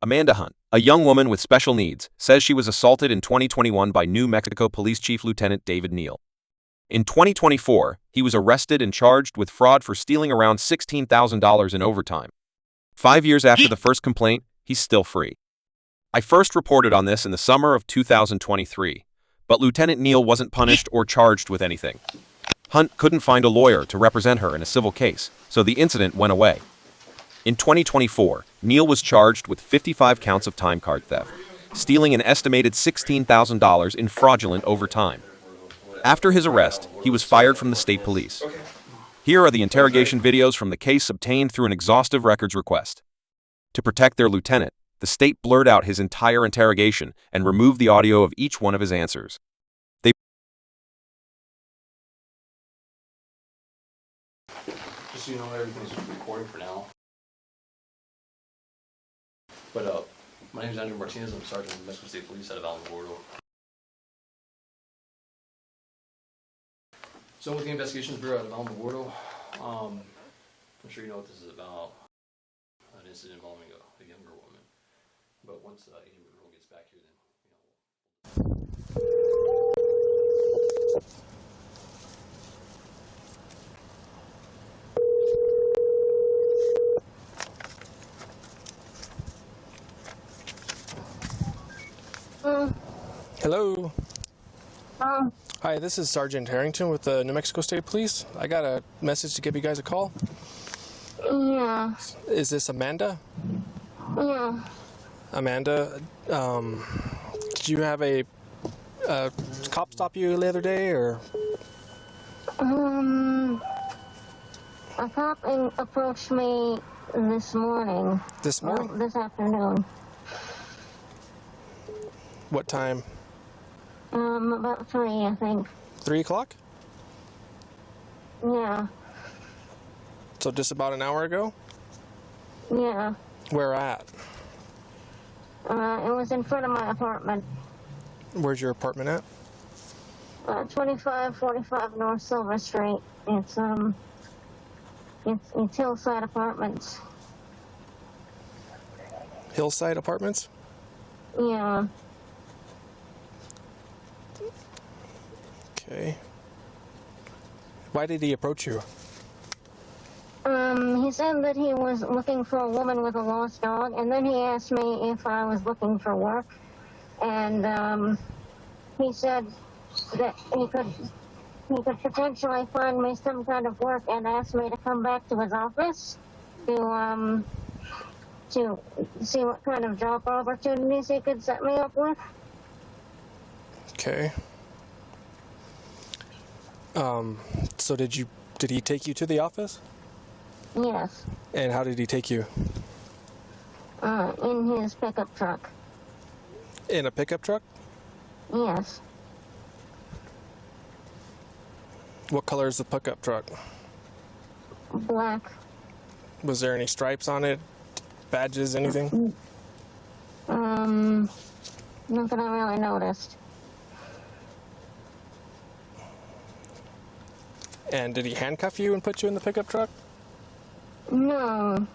Amanda Hunt, a young woman with special needs, says she was assaulted in 2021 by New Mexico Police Chief Lieutenant David Neal. In 2024, he was arrested and charged with fraud for stealing around $16,000 in overtime. 5 years after the first complaint, he's still free. I first reported on this in the summer of 2023, but Lieutenant Neal wasn't punished or charged with anything. Hunt couldn't find a lawyer to represent her in a civil case, so the incident went away. In 2024, Neal was charged with 55 counts of time card theft, stealing an estimated $16,000 in fraudulent overtime. After his arrest, he was fired from the state police. Here are the interrogation videos from the case obtained through an exhaustive records request. To protect their lieutenant, the state blurred out his entire interrogation and removed the audio of each one of his answers. Just so you know, everything's recording for now. But my name is Andrew Martinez. I'm Sergeant of the Mexico State Police out of Alamogordo. So with the Investigations Bureau out of Alamogordo, I'm sure you know what this is about. An incident involving a younger woman. But once Amber Girl gets back here, then Hello. Hi, this is Sergeant Harrington with the New Mexico State Police. I got a message to give you guys a call. Yeah. Is this Amanda? Yeah. Amanda, did you have a cop stop you the other day, or? A cop approached me this morning. This morning? This afternoon. What time? About 3, I think. 3 o'clock? Yeah. So just about an hour ago? Yeah. Where at? It was in front of my apartment. Where's your apartment at? 2545 North Silver Street. It's Hillside Apartments. Hillside Apartments? Yeah. Okay. Why did he approach you? He said that he was looking for a woman with a lost dog, and then he asked me if I was looking for work, and he said that he could potentially find me some kind of work, and asked me to come back to his office to see what kind of job opportunities he could set me up with. Okay. So did he take you to the office? Yes. And how did he take you? In his pickup truck. In a pickup truck? Yes. What color is the pickup truck? Black. Was there any stripes on it? Badges, anything? Nothing I really noticed. And did he handcuff you and put you in the pickup truck? No.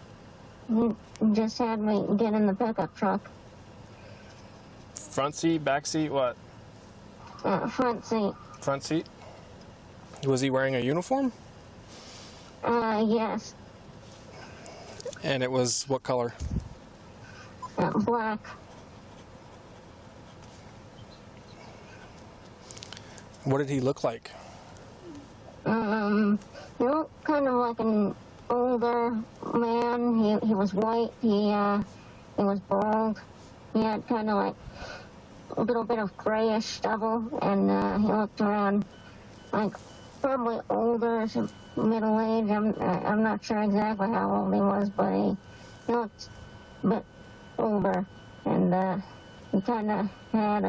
He just had me get in the pickup truck. Front seat, back seat, what? Front seat. Front seat? Was he wearing a uniform? Yes. And it was what color? Black. What did he look like? He looked kind of like an older man. He was white. He was bald. He had kind of like a little bit of grayish stubble, and he looked around like probably older, middle age. I'm not sure exactly how old he was, but he looked a bit older, and he kind of had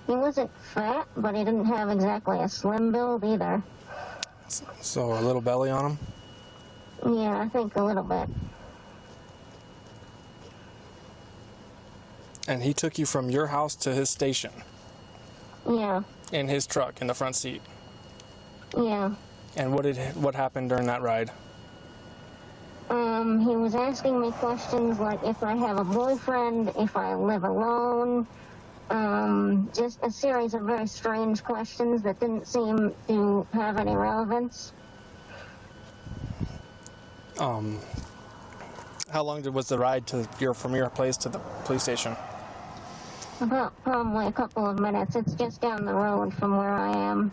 he wasn't fat, but he didn't have exactly a slim build either. So a little belly on him? Yeah, I think a little bit. And he took you from your house to his station? Yeah. In his truck, in the front seat? Yeah. And what happened during that ride? He was asking me questions like if I have a boyfriend, if I live alone, just a series of very strange questions that didn't seem to have any relevance. How long was the ride from your place to the police station? About probably a couple of minutes. It's just down the road from where I am.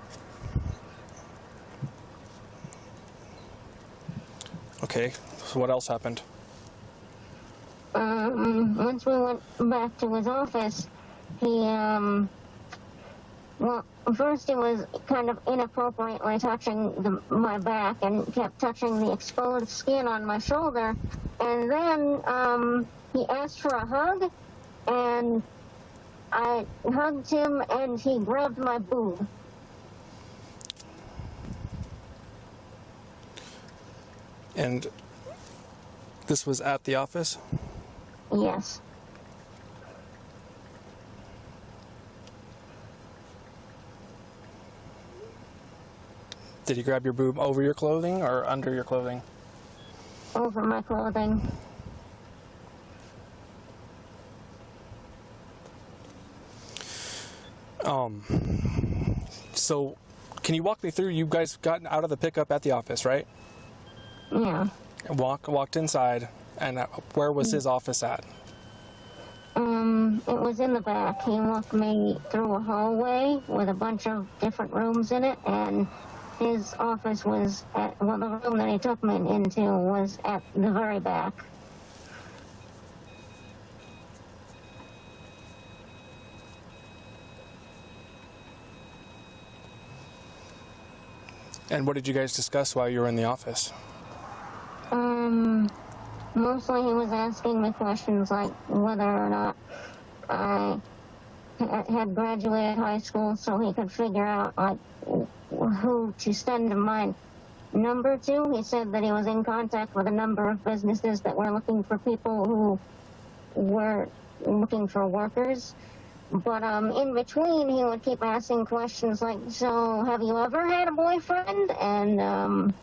Okay, so what else happened? Once we went back to his office, he, well, first he was kind of inappropriately touching my back and kept touching the exposed skin on my shoulder. And then he asked for a hug, and I hugged him, and he grabbed my boob. And this was at the office? Yes. Did he grab your boob over your clothing or under your clothing? Over my clothing. So can you walk me through, you guys got out of the pickup at the office, right? Yeah. Walked inside, and where was his office at? It was in the back. He walked me through a hallway with a bunch of different rooms in it, and his office was at, well, the room that he took me into was at the very back. And what did you guys discuss while you were in the office? Mostly he was asking me questions like whether or not I had graduated high school, so he could figure out like who to send my number to. He said that he was in contact with a number of businesses that were looking for people who were looking for workers. But in between, he would keep asking questions like, so have you ever had a boyfriend? And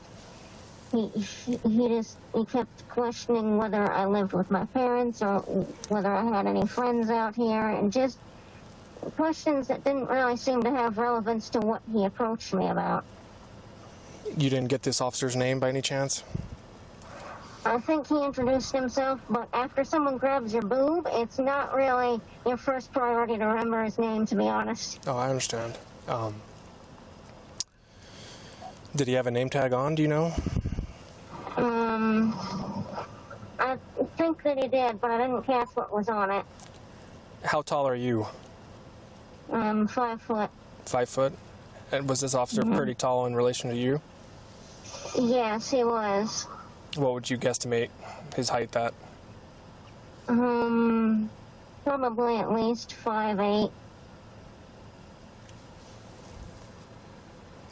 he kept questioning whether I lived with my parents or whether I had any friends out here, and just questions that didn't really seem to have relevance to what he approached me about. You didn't get this officer's name by any chance? I think he introduced himself, but after someone grabs your boob, it's not really your first priority to remember his name, to be honest. Oh, I understand. Did he have a name tag on, do you know? I think that he did, but I didn't catch what was on it. How tall are you? 5 foot. 5 foot? And was this officer pretty tall in relation to you? Yes, he was. What would you guesstimate his height at? Probably at least 5'8".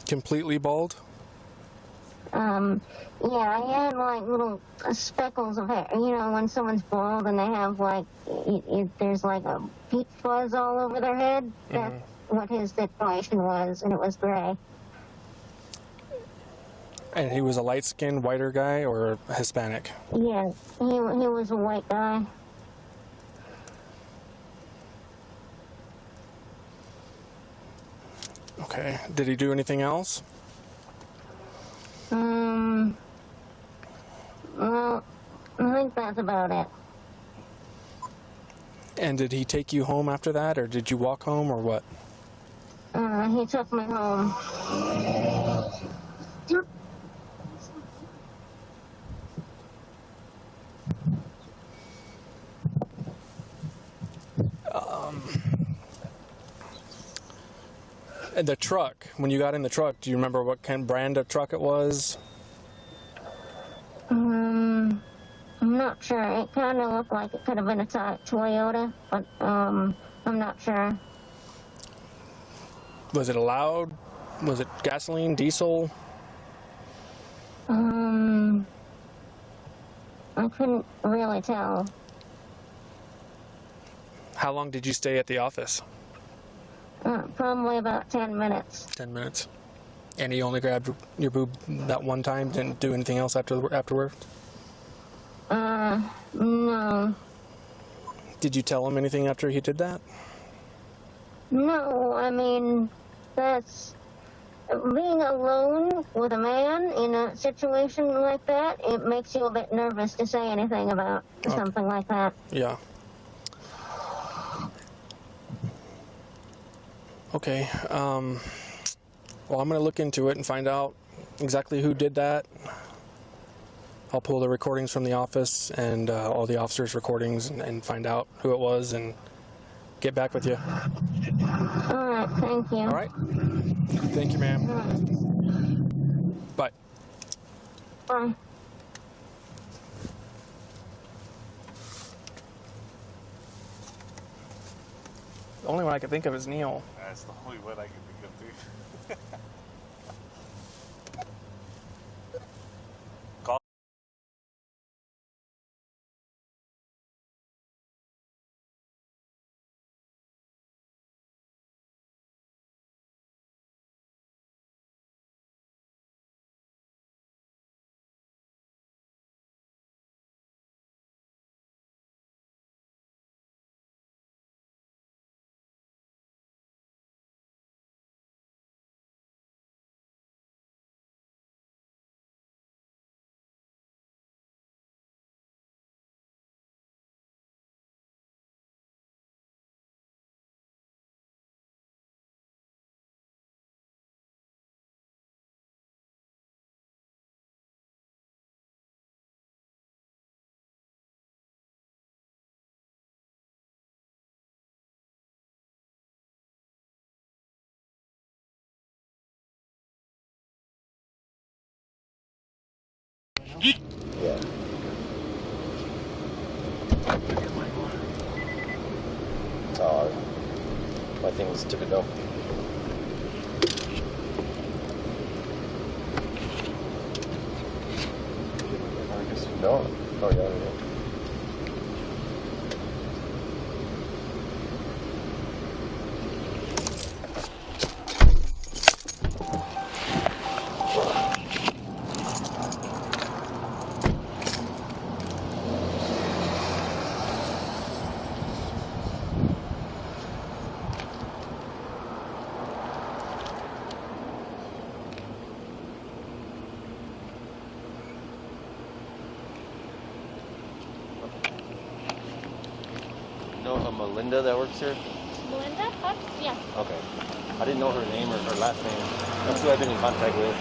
Completely bald? Yeah, I had like little speckles of hair. You know, when someone's bald and they have like, there's like a peach fuzz all over their head. That's what his situation was, and it was gray. And he was a light-skinned, whiter guy or Hispanic? Yeah, he was a white guy. Okay. Did he do anything else? Well, I think that's about it. And did he take you home after that, or did you walk home, or what? He took me home. And the truck, when you got in the truck, do you remember what kind of brand of truck it was? I'm not sure. It kind of looked like it could have been a Toyota, but I'm not sure. Was it loud? Was it gasoline, diesel? I couldn't really tell. How long did you stay at the office? Probably about 10 minutes. 10 minutes. And he only grabbed your boob that one time, didn't do anything else afterwards? No. Did you tell him anything after he did that? No, I mean, that's being alone with a man in a situation like that, it makes you a bit nervous to say anything about something like that. Yeah. Okay. Well, I'm going to look into it and find out exactly who did that. I'll pull the recordings from the office and all the officers' recordings and find out who it was and get back with you. All right, thank you. All right. Thank you, ma'am. Bye. Bye. The only one I can think of is Neil. That's the only one I can think of, too. Call. Yeah. My things took it down. I guess no. Oh yeah. Melinda that works here? Melinda? Yeah. Okay. I didn't know her name or her last name. That's who I've been in contact with.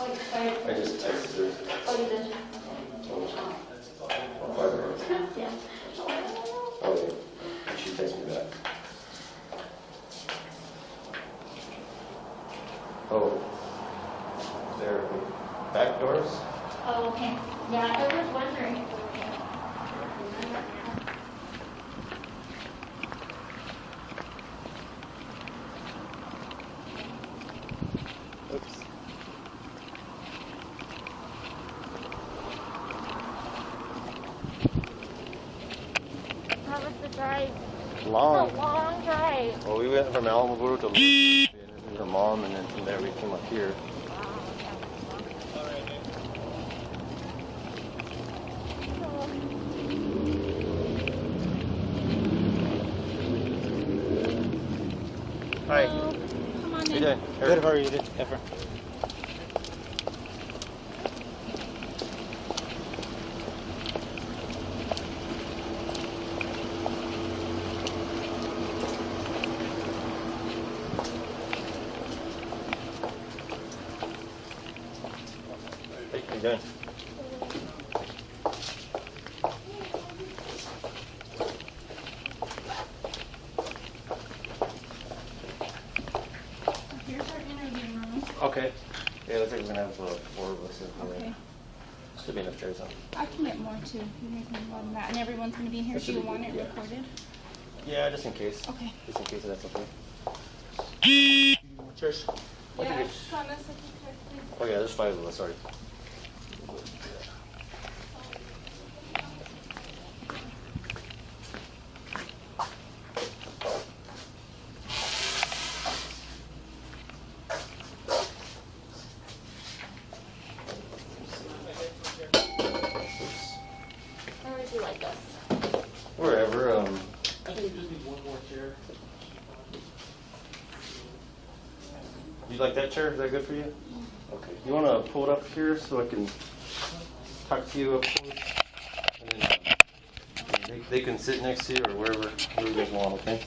Okay. I just texted her. Oh, you did? Yeah. Okay. She texted me back. Oh. They're back doors? Oh, okay. Yeah, I was wondering. Oops. How was the drive? Long. It's a long drive. Well, we went from Alamogordo to her mom, and then from there we came up here. Hi. Hello. Come on How you in. doing? Good. How are you doing? Efra? Hey, how you doing? Here's our interview room. Okay. Yeah, looks like we're gonna have 4 of us in here. Okay. Should be enough chairs, huh? I can get more too. You guys need more than that. And everyone's going to be in here. That Do you should be want it good, yeah. recorded? Yeah, just in case. Okay. Just in case that's okay. Chairs. Yeah, Thomas, if you could, please. Oh yeah, there's 5 of us, sorry. Where would you like us? Wherever, I think we just need one more chair. you like that chair? Is that good for you? Okay. You want to pull it up here so I can talk to you up close? And then, they can sit next to you or wherever you guys want, okay?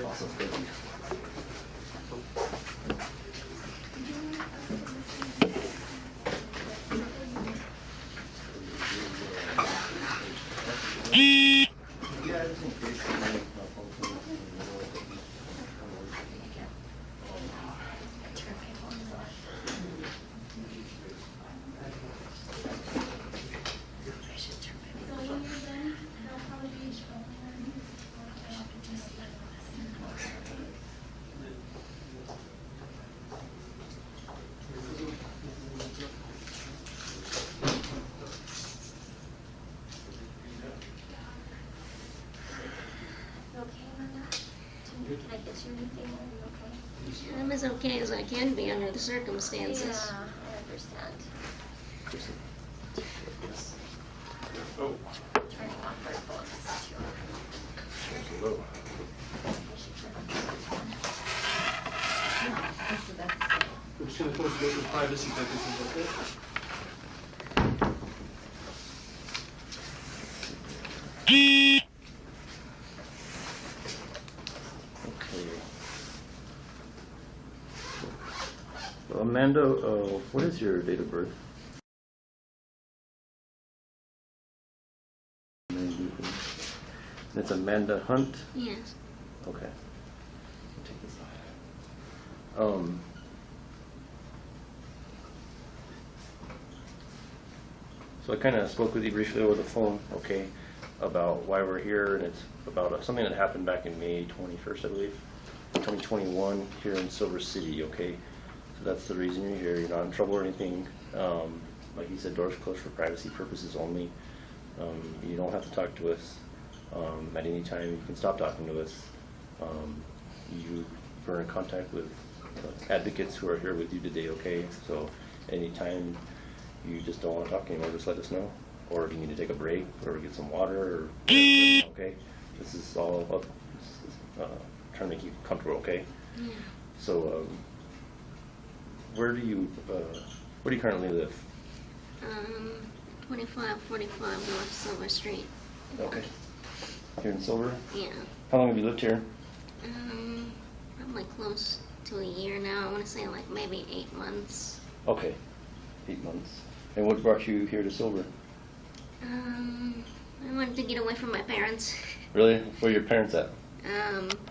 Awesome. Thank you. I'm as okay as I can be under the circumstances. Yeah, I understand. Oh. Turning off our phones too. We're just going to close the door for privacy purposes, okay? Amanda, what is your date of birth? It's Amanda Hunt? Yes. Okay. I'll take this off. So I kind of spoke with you briefly over the phone, okay, about why we're here, and it's about something that happened back in May 21st, I believe, 2021, here in Silver City, okay? So that's the reason you're here. You're not in trouble or anything. Like you said, doors closed for privacy purposes only. You don't have to talk to us at any time. You can stop talking to us. You are in contact with advocates who are here with you today, okay? So anytime you just don't want to talk anymore, just let us know. Or if you need to take a break or get some water, or okay? This is all about trying to keep you comfortable, okay? Yeah. So where do you currently live? 2545 North Silver Street. Okay. Here in Silver? Yeah. How long have you lived here? Probably close to a year now. I want to say like maybe 8 months. Okay. 8 months. And what brought you here to Silver? I wanted to get away from my parents. Really? Where are your parents at?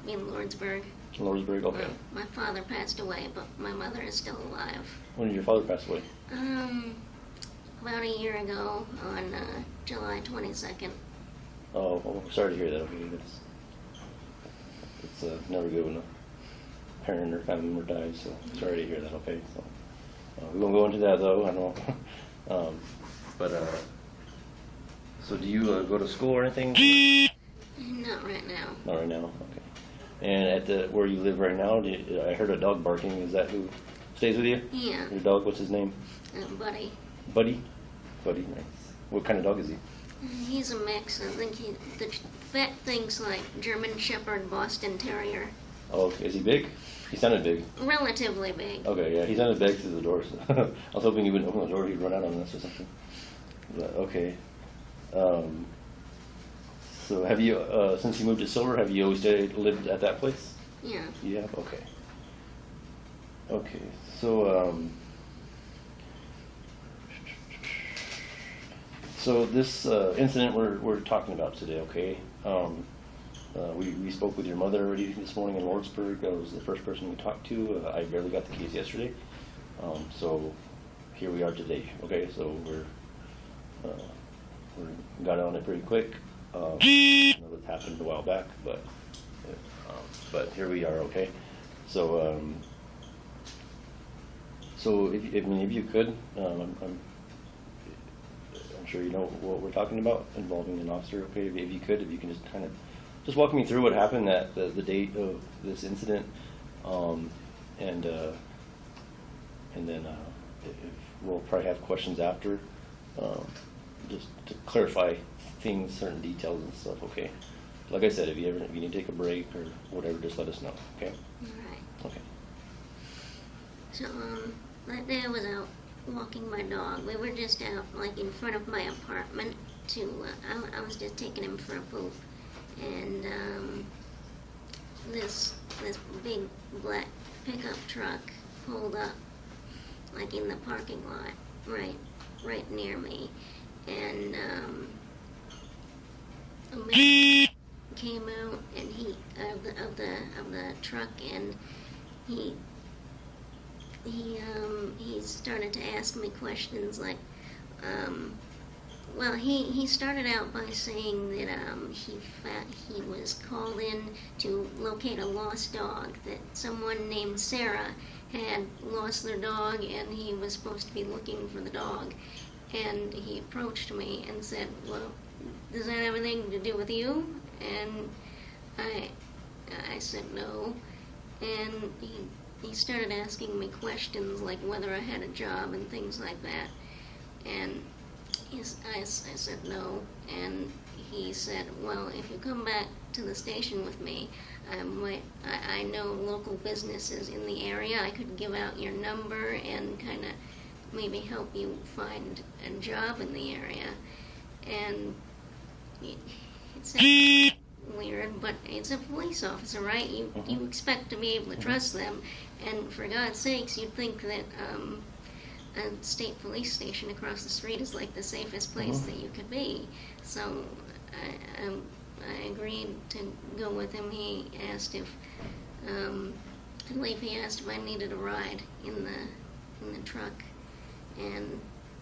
In Lordsburg. Lordsburg? Okay. My father passed away, but my mother is still alive. When did your father pass away? About a year ago on July 22nd. Oh, well, sorry to hear that. Okay, it's never good when a parent or family member dies, so sorry to hear that, okay? So, we won't go into that, though, I know. So do you go to school or anything? Not right now. Not right now, okay. And at where you live right now, I heard a dog barking. Is that who stays with you? Yeah. Your dog, what's his name? Buddy. Buddy? Buddy, nice. What kind of dog is he? He's a mix. I think the fat thing's like German Shepherd, Boston Terrier. Oh, is he big? He sounded big. Relatively big. Okay, yeah, he sounded big through the door. So I was hoping he wouldn't open the door, he'd run out on us or something. But, okay. So have you, since you moved to Silver, have you always lived at that place? Yeah. You have? Okay. Okay, so, so this incident we're talking about today, okay? We spoke with your mother already this morning in Lordsburg. That was the first person we talked to. I barely got the case yesterday. So here we are today, okay? So we got on it pretty quick. happened a while back, but here we are, okay? So, if you could, I'm sure you know what we're talking about involving an officer, okay? If you can just kind of, just walk me through what happened at the date of this incident, and then if we'll probably have questions after, just to clarify things, certain details and stuff, okay? Like I said, if you need to take a break or whatever, just let us know, okay? Alright. Okay. So, that day I was out walking my dog. We were just out, like, in front of my apartment to, I was just taking him for a poop. And, this big black pickup truck pulled up, like, in the parking lot, right near me. And, a man came out and he of the truck, and he started to ask me questions like, well, he started out by saying that he was called in to locate a lost dog, that someone named Sarah had lost their dog and he was supposed to be looking for the dog. And he approached me and said, well, does that have anything to do with you? And I said no. And he started asking me questions like whether I had a job and things like that. And I said no. And he said, well, if you come back to the station with me, I know local businesses in the area. I could give out your number and kind of maybe help you find a job in the area. And it's weird, but it's a police officer, right? You expect to be able to trust them, and for God's sakes, you'd think that a state police station across the street is like the safest place that you could be. So I agreed to go with him. He asked if I believe he asked if I needed a ride in the truck, and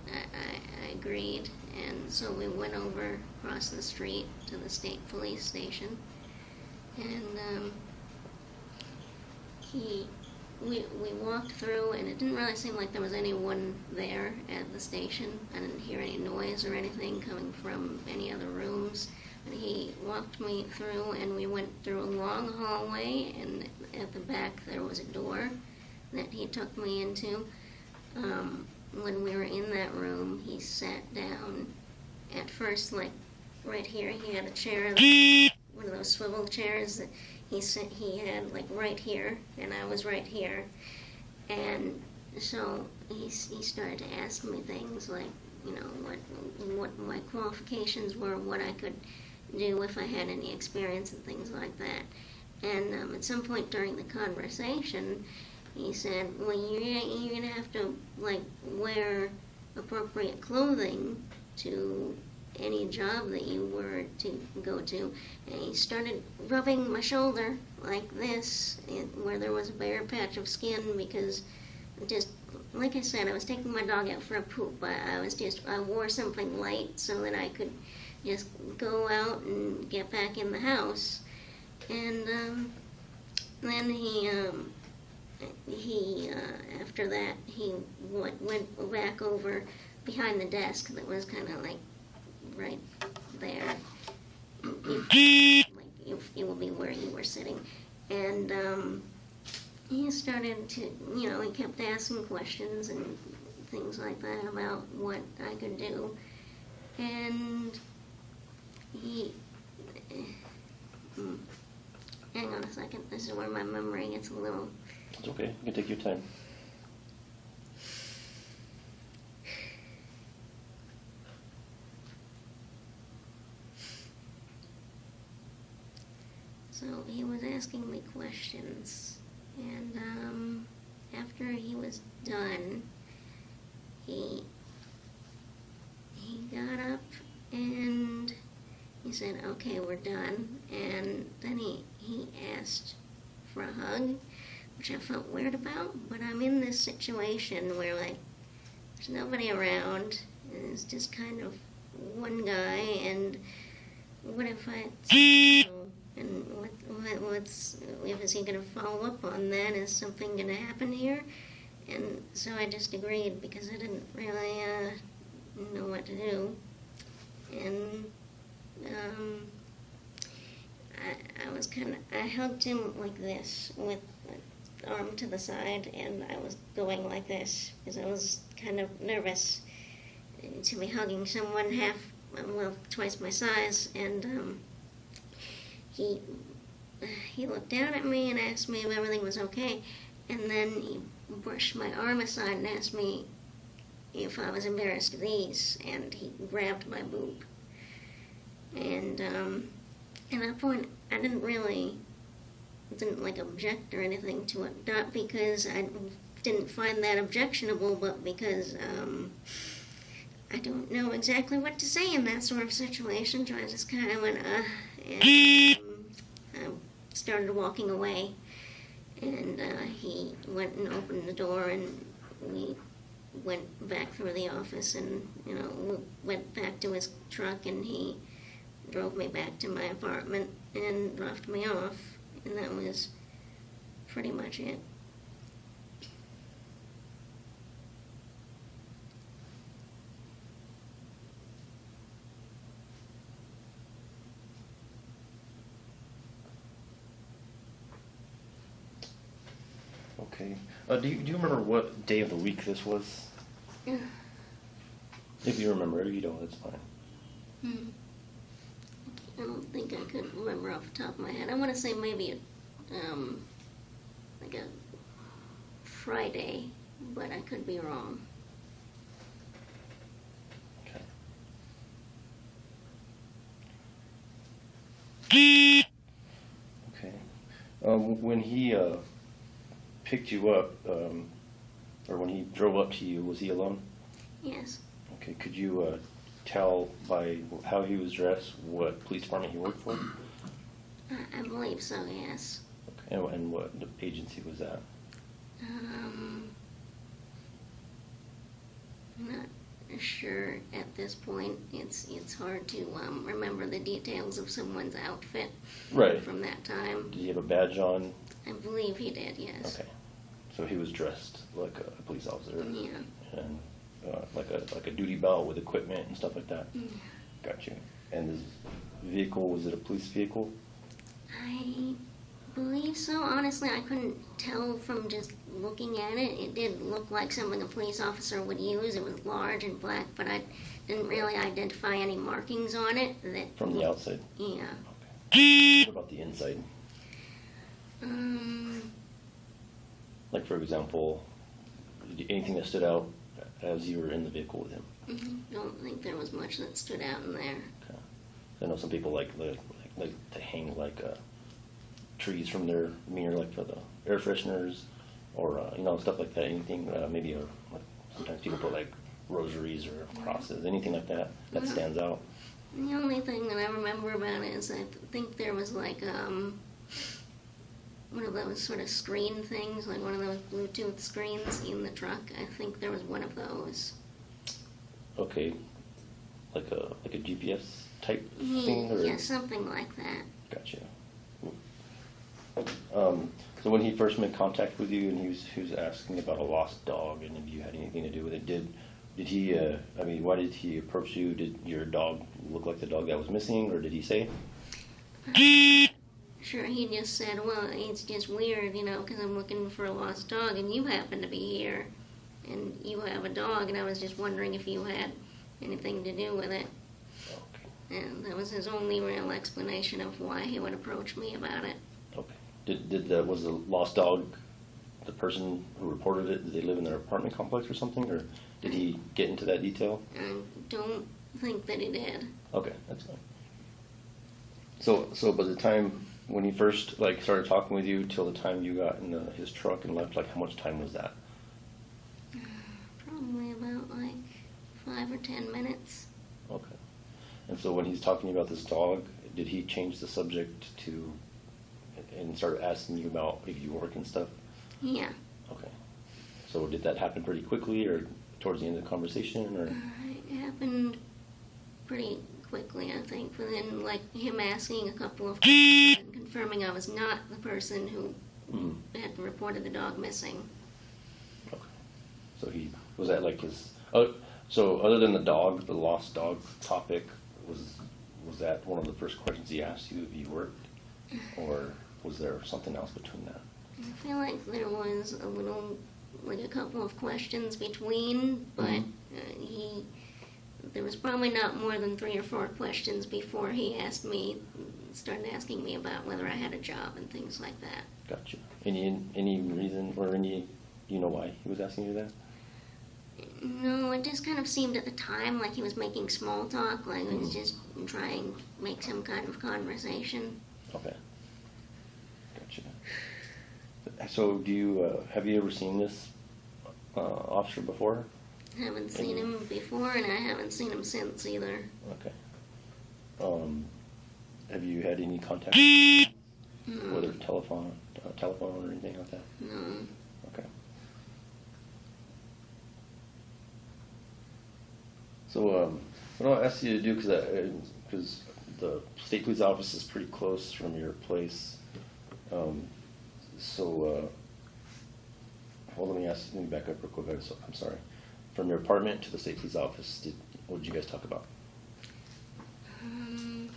I agreed, and so we went over across the street to the state police station, and we walked through, and it didn't really seem like there was anyone there at the station. I didn't hear any noise or anything coming from any other rooms. And he walked me through, and we went through a long hallway, and at the back there was a door that he took me into. When we were in that room, he sat down at first, like right here. He had a chair, one of those swivel chairs that he had like right here, and I was right here. And so he started to ask me things like, you know, what my qualifications were, what I could do if I had any experience and things like that. And at some point during the conversation, he said, well, you're going to have to, like, wear appropriate clothing to any job that you were to go to. And he started rubbing my shoulder like this, where there was a bare patch of skin, because just, like I said, I was taking my dog out for a poop. I wore something light so that I could just go out and get back in the house. And then he after that, he went back over behind the desk that was kind of like right there. It will be where you were sitting. And he started to, you know, he kept asking questions and things like that about what I could do. And he, hang on a second, this is where my memory gets a little... It's okay, you can take your time. So he was asking me questions, and after he was done, he got up and he said, okay, we're done. And then he asked for a hug, which I felt weird about, but I'm in this situation where, like, there's nobody around, and it's just kind of one guy, and what if I, and what's, is he going to follow up on that? Is something going to happen here? And so I just agreed because I didn't really know what to do. And I was I hugged him like this with the arm to the side, and I was going like this because I was kind of nervous to be hugging someone twice my size. And he looked down at me and asked me if everything was okay, and then he brushed my arm aside and asked me if I was embarrassed of these, and he grabbed my boob. And at that point, I didn't like object or anything to it, not because I didn't find that objectionable, but because I don't know exactly what to say in that sort of situation, so I just kind of went, and I started walking away. And he went and opened the door, and we went back through the office, and, went back to his truck, and he drove me back to my apartment and dropped me off, and that was pretty much it. Okay. Do you remember what day of the week this was? If you remember, if you don't, that's fine. I don't think I could remember off the top of my head. I want to say maybe like a Friday, but I could be wrong. Okay. Okay. When he picked you up, or when he drove up to you, was he alone? Yes. Okay. Could you tell by how he was dressed what police department he worked for? I believe so, yes. Okay. And what agency was that? I'm not sure at this point. It's hard to remember the details of someone's outfit from that time. Did he have a badge on? I believe he did, yes. Okay. So he was dressed like a police officer? Yeah. And like a duty belt with equipment and stuff like that? Yeah. Got you. And his vehicle, was it a police vehicle? I believe so. Honestly, I couldn't tell from just looking at it. It did look like something a police officer would use. It was large and black, but I didn't really identify any markings on it. From the outside? Yeah. Okay. What about the inside? Like, for example, anything that stood out as you were in the vehicle with him? Don't think there was much that stood out in there. Okay. I know some people like to hang trees from their mirror, like for the air fresheners, or stuff like that. Anything, maybe sometimes people put like rosaries or crosses, anything like that stands out. The only thing that I remember about it is I think there was like one of those sort of screen things, like one of those Bluetooth screens in the truck. I think there was one of those. Okay, like a GPS type thing, or yeah, something like that. Gotcha. So when he first made contact with you, and he was asking about a lost dog, and if you had anything to do with it, did he? Why did he approach you? Did your dog look like the dog that was missing, or did he say? Sure, he just said, well, it's just weird, because I'm looking for a lost dog, and you happen to be here, and you have a dog, and I was just wondering if you had anything to do with it. Okay. And that was his only real explanation of why he would approach me about it. Okay. Was the lost dog the person who reported it? Did they live in their apartment complex or something, or did he get into that detail? I don't think that he did. Okay, that's fine. So by the time when he first started talking with you till the time you got in his truck and left, how much time was that? Probably about 5 or 10 minutes. Okay. And so when he's talking about this dog, did he change the subject and start asking you about if you work and stuff? Yeah. Okay. So did that happen pretty quickly, or towards the end of the conversation, or? It happened pretty quickly, I think. But then, like, him asking a couple of questions and confirming I was not the person who had reported the dog missing. Okay. So he, was that like his, oh, so other than the dog, the lost dog topic, was that one of the first questions he asked you if you worked? Or was there something else between that? I feel like there was a little, like a couple of questions between, but there was probably not more than 3 or 4 questions before he started asking me about whether I had a job and things like that. Gotcha. Any reason or do you know why he was asking you that? No, it just kind of seemed at the time like he was making small talk, like he was just trying to make some kind of conversation. Okay. Gotcha. So do you, have you ever seen this officer before? I haven't seen him before, and I haven't seen him since either. Okay. Have you had any contact? No. Whether telephone or anything like that? No. Okay. So, what I'll ask you to do, because the state police office is pretty close from your place, well, let me back up real quick. I'm sorry. From your apartment to the state police office, what did you guys talk about? I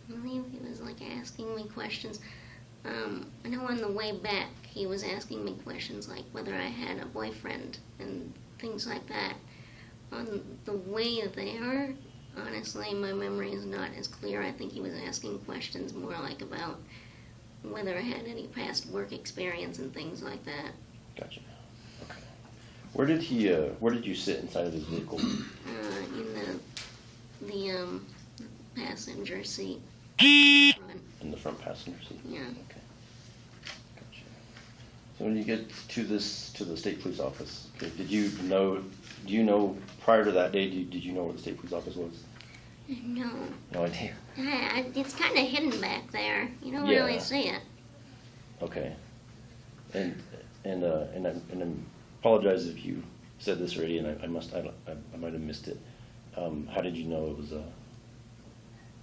believe he was like asking me questions. I know on the way back he was asking me questions like whether I had a boyfriend and things like that. On the way there, honestly, my memory is not as clear. I think he was asking questions more like about whether I had any past work experience and things like that. Gotcha. Okay. Where did you sit inside of his vehicle? In the passenger seat. Front. In the front passenger seat? Yeah. Okay. Gotcha. So when you get to the state police office, okay, do you know prior to that day, did you know where the state police office was? No. No idea. It's kind of hidden back there. You don't Yeah. really see it. Okay. And I apologize if you said this already, and I might have missed it. How did you know it was a?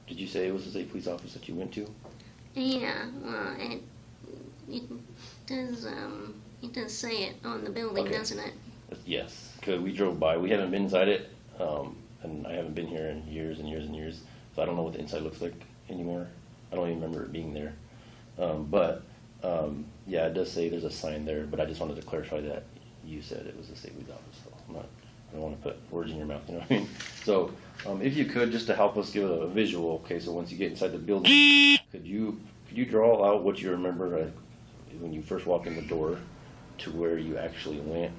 Did you say it was the state police office that you went to? Yeah. Well, it does say it on the building, Okay. doesn't it? Yes, because we drove by. We haven't been inside it, and I haven't been here in years and years and years, so I don't know what the inside looks like anymore. I don't even remember it being there. Yeah, it does say there's a sign there, but I just wanted to clarify that you said it was the state police office. So I don't want to put words in your mouth, you know what I mean? So if you could, just to help us give a visual, okay, so once you get inside the building, could you draw out what you remember when you first walked in the door to where you actually went,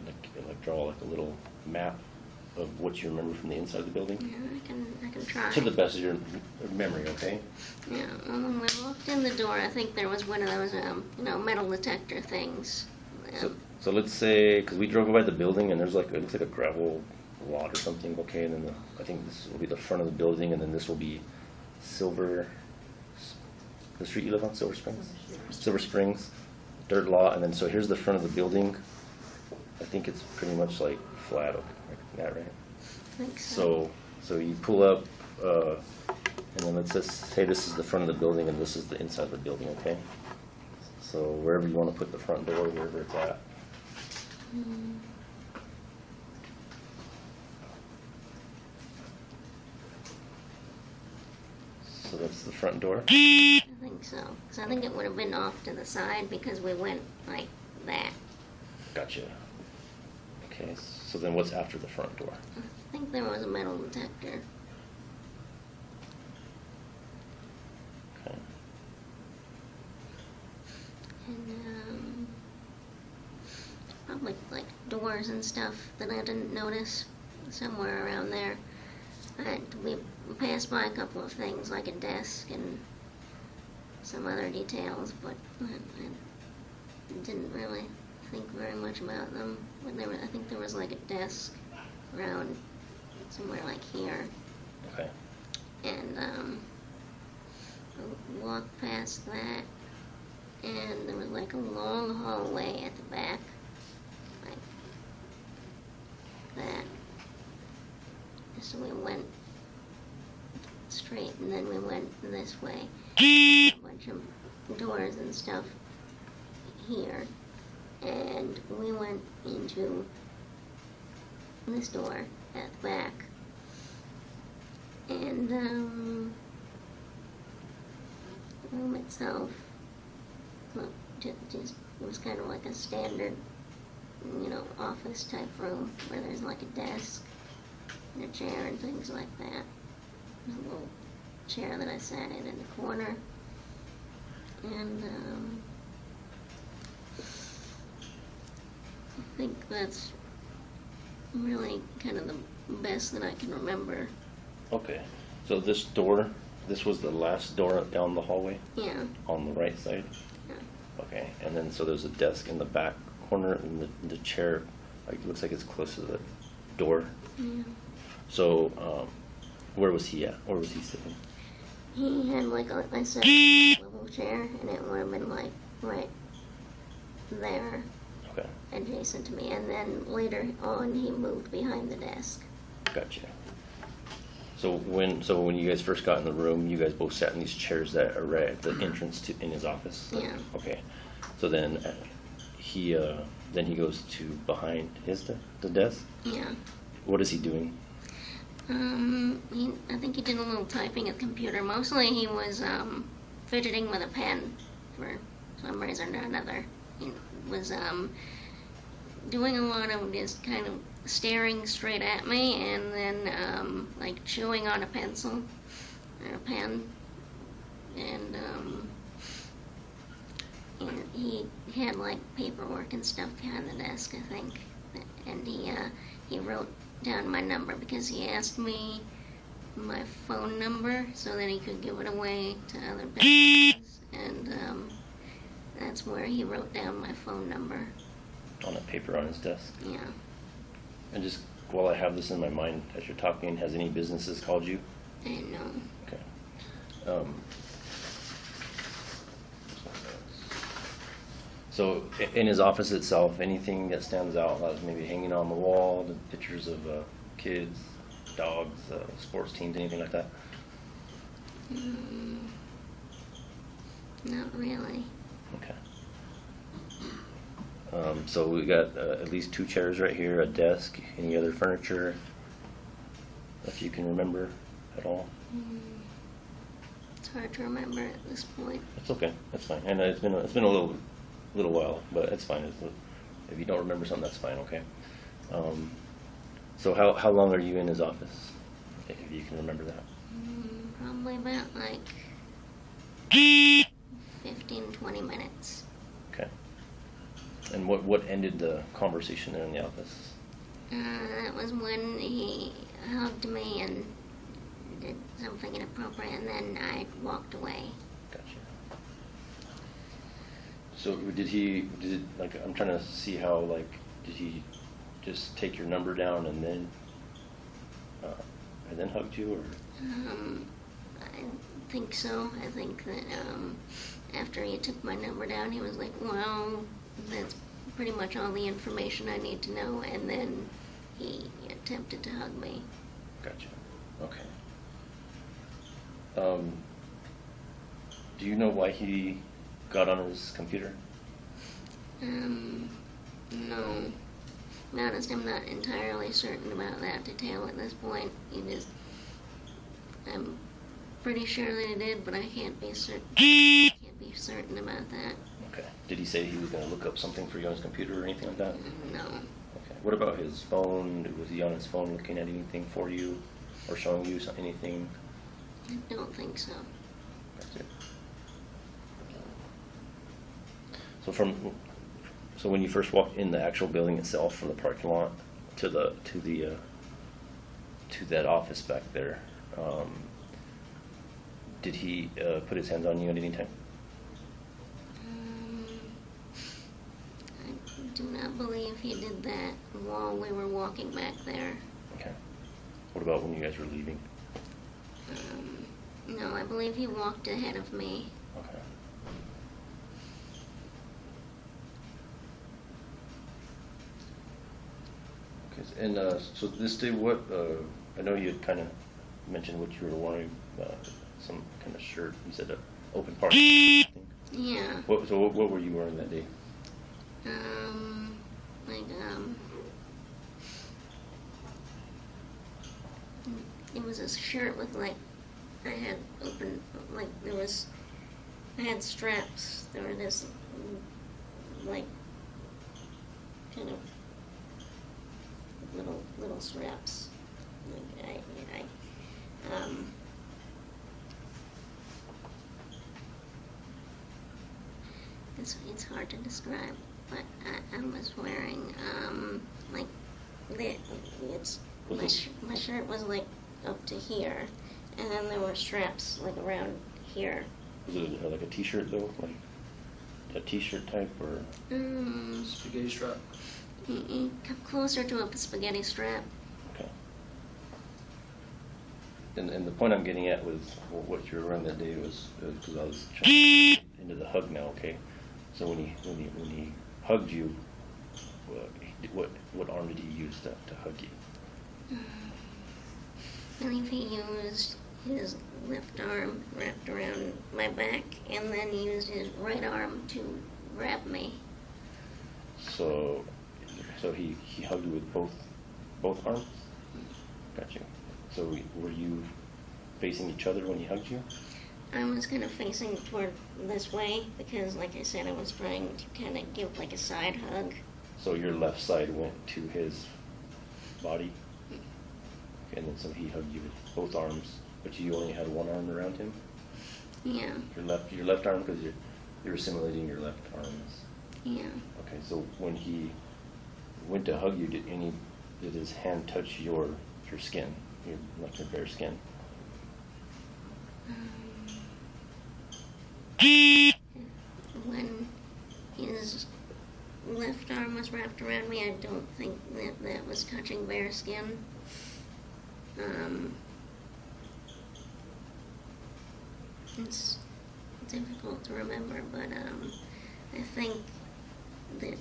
like draw like a little map of what you remember from the inside of the building? Yeah, I can try. To the best of your memory, okay? Yeah, well, when I walked in the door, I think there was one of those, metal detector things. So let's say, because we drove by the building and there's it looks like a gravel lot or something, okay, and then I think this will be the front of the building, and then this will be the street you live on, Silver Springs? Silver Springs, dirt lot, and then so here's the front of the building. I think it's pretty much like flat, like that, right? I think so. So you pull up, and then let's just say this is the front of the building and this is the inside of the building, okay? So wherever you want to put the front door, wherever it's at. So that's the front door? I think so. Because I think it would have been off to the side because we went like that. Gotcha. Okay, so then what's after the front door? I think there was a metal detector. Okay. And probably like doors and stuff that I didn't notice somewhere around there. We passed by a couple of things like a desk and some other details, but I didn't really think very much about them. But I think there was like a desk around somewhere like here. Okay. And I walked past that, and there was like a long hallway at the back, like that. So we went straight, and then we went this way. A bunch of doors and stuff here, and we went into this door at the back, and the room itself, well, just it was kind of like a standard, office type room where there's like a desk and a chair and things like that. There's a little chair that I sat in the corner, and I think that's really kind of the best that I can remember. Okay, so this door, this was the last door down the hallway? Yeah. On the right side? Yeah. Okay, and then so there's a desk in the back corner, and the chair, like, looks like it's close to the door. Yeah. So, where was he at? Where was he sitting? He had, like I said, a swivel chair, and it would have been like right there, Okay, adjacent to me. And then later on, he moved behind the desk. gotcha. So when you guys first got in the room, you guys both sat in these chairs that are right at the entrance to in his office? Yeah. Okay, so then he goes to behind the desk? Yeah. What is he doing? I think he did a little typing at the computer. Mostly he was fidgeting with a pen for some reason or another. He was doing a lot of just kind of staring straight at me, and then like chewing on a pencil or a pen, and he had like paperwork and stuff behind the desk, I think, and he wrote down my number because he asked me my phone number so that he could give it away to other businesses, and that's where he wrote down my phone number. On a paper on his desk? Yeah. And just while I have this in my mind as you're talking, has any businesses called you? I know. Okay. So in his office itself, anything that stands out, like maybe hanging on the wall, the pictures of kids, dogs, sports teams, anything like that? Not really. Okay. So we got at least 2 chairs right here, a desk, any other furniture that you can remember at all? It's hard to remember at this point. It's okay, that's fine. And it's been a little while, but it's fine. If you don't remember something, that's fine. Okay. So how long are you in his office, if you can remember that? Probably about like 15-20 minutes. Okay. And what ended the conversation there in the office? That was when he hugged me and did something inappropriate, and then I walked away. Gotcha. So I'm trying to see how, did he just take your number down and then hugged you, or? I think so. I think that after he took my number down, he was like, well, that's pretty much all the information I need to know, and then he attempted to hug me. Gotcha. Okay. Do you know why he got on his computer? No. To be honest, I'm not entirely certain about that detail at this point. I'm pretty sure that he did, but I can't be certain about that. Okay. Did he say he was going to look up something for you on his computer or anything like that? No. Okay. What about his phone? Was he on his phone looking at anything for you or showing you anything? I don't think so. That's it. So when you first walked in the actual building itself, from the parking lot to that office back there, did he put his hands on you at any time? I do not believe he did that while we were walking back there. Okay. What about when you guys were leaving? No, I believe he walked ahead of me. Okay. Okay. And so this day, I know you had kind of mentioned what you were some kind of shirt. You said an open part. I think. Yeah. What were you wearing that day? Like, it was a shirt with, like, I had open, like, I had straps. There were this, like, kind of little straps. Like, it's hard to describe, but I was wearing, like, my shirt was, like, up to here, and then there were straps, like, around here. Was it like a t-shirt though? Like a t-shirt type or? Spaghetti strap. Come closer to a spaghetti strap. Okay. And the point I'm getting at was what you were wearing that day was because I was trying to get into the hug now. Okay. So when he hugged you, what arm did he use to hug you? I believe he used his left arm wrapped around my back, and then used his right arm to grab me. So he hugged you with both arms? Got you. So were you facing each other when he hugged you? I was kind of facing toward this way because, like I said, I was trying to kind of give like a side hug. So your left side went to his body, and then so he hugged you with both arms, but you only had one arm around him? Yeah. Your left arm, because you're simulating your left arms. Yeah. Okay, so when he went to hug you, did his hand touch your skin, your bare skin? When his left arm was wrapped around me, I don't think that was touching bare skin. It's difficult to remember, but I think that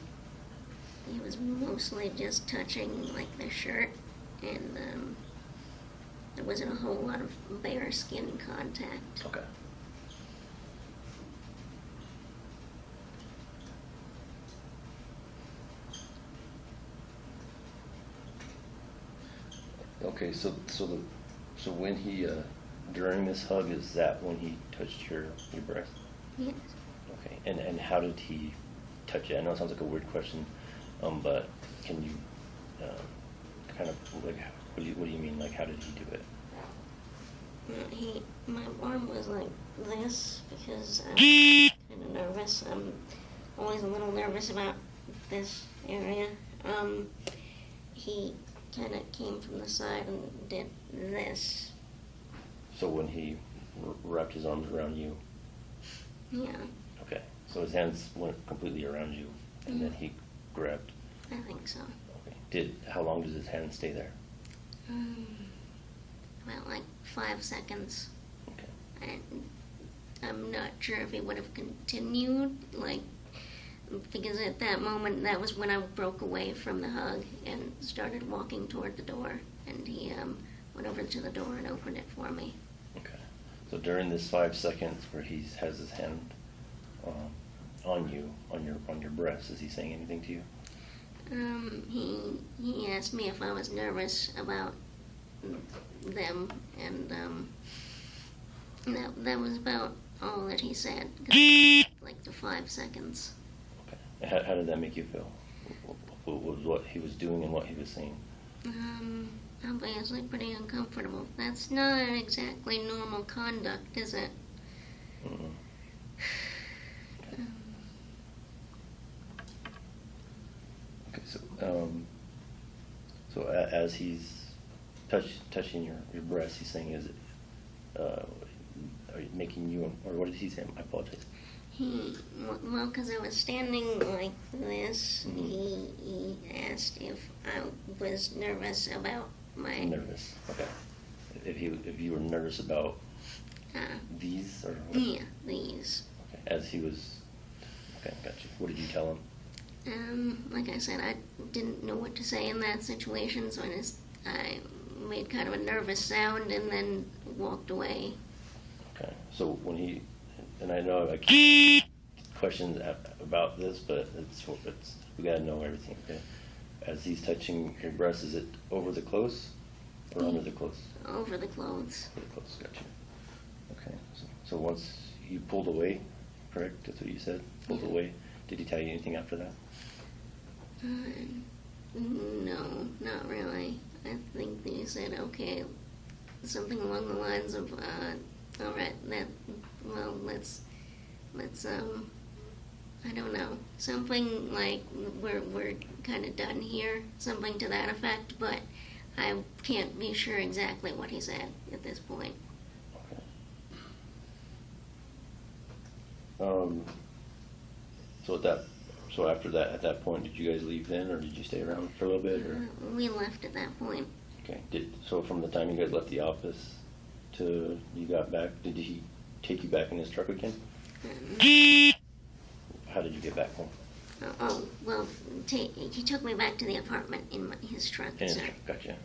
he was mostly just touching like the shirt, and there wasn't a whole lot of bare skin contact. Okay. Okay, so when he during this hug, is that when he touched your breast? Yes. Okay, and how did he touch it? I know it sounds like a weird question, but can you kind of like what do you mean? Like how did he do it? My arm was like this because I'm kind of nervous. I'm always a little nervous about this area. He kind of came from the side and did this. So when he wrapped his arms around you? Yeah. Okay, so his hands went completely around you, and then he grabbed? I think so. Okay. How long did his hand stay there? About like 5 seconds. Okay. I'm not sure if he would have continued, like, because at that moment, that was when I broke away from the hug and started walking toward the door, and he went over to the door and opened it for me. Okay. So during this 5 seconds where he has his hand on you, on your breast, is he saying anything to you? He asked me if I was nervous about them, and that was about all that he said. Like the 5 seconds. Okay. How did that make you feel? What he was doing and what he was saying? Obviously pretty uncomfortable. That's not exactly normal conduct, is it? Mm-hmm. Okay, so as he's touching your breast, he's saying, is it are you making you, or what did he say? I apologize. Well, because I was standing like this, he asked if I was nervous about my... Nervous, okay. If you were nervous about these, or what? Yeah, these. Okay. As he was, okay, gotcha. What did you tell him? Like I said, I didn't know what to say in that situation, so I made kind of a nervous sound and then walked away. So when he, and I know I keep questions about this, but it's we gotta know everything, okay? As he's touching your breast, is it over the clothes or under the clothes? Over the clothes. Over the clothes, gotcha. Okay, so once you pulled away, correct? That's what you said? Pulled away. Did he tell you anything after that? No, not really. I think they said, okay, something along the lines of, all right, well, let's, I don't know, something like, we're kind of done here, something to that effect, but I can't be sure exactly what he said at this point. Okay. So after that, at that point, did you guys leave then, or did you stay around for a little bit, or? We left at that point. Okay, so from the time you guys left the office to you got back, did he take you back in his truck again? How did you get back home? Well, he took me back to the apartment in his truck, In his sir. truck, gotcha.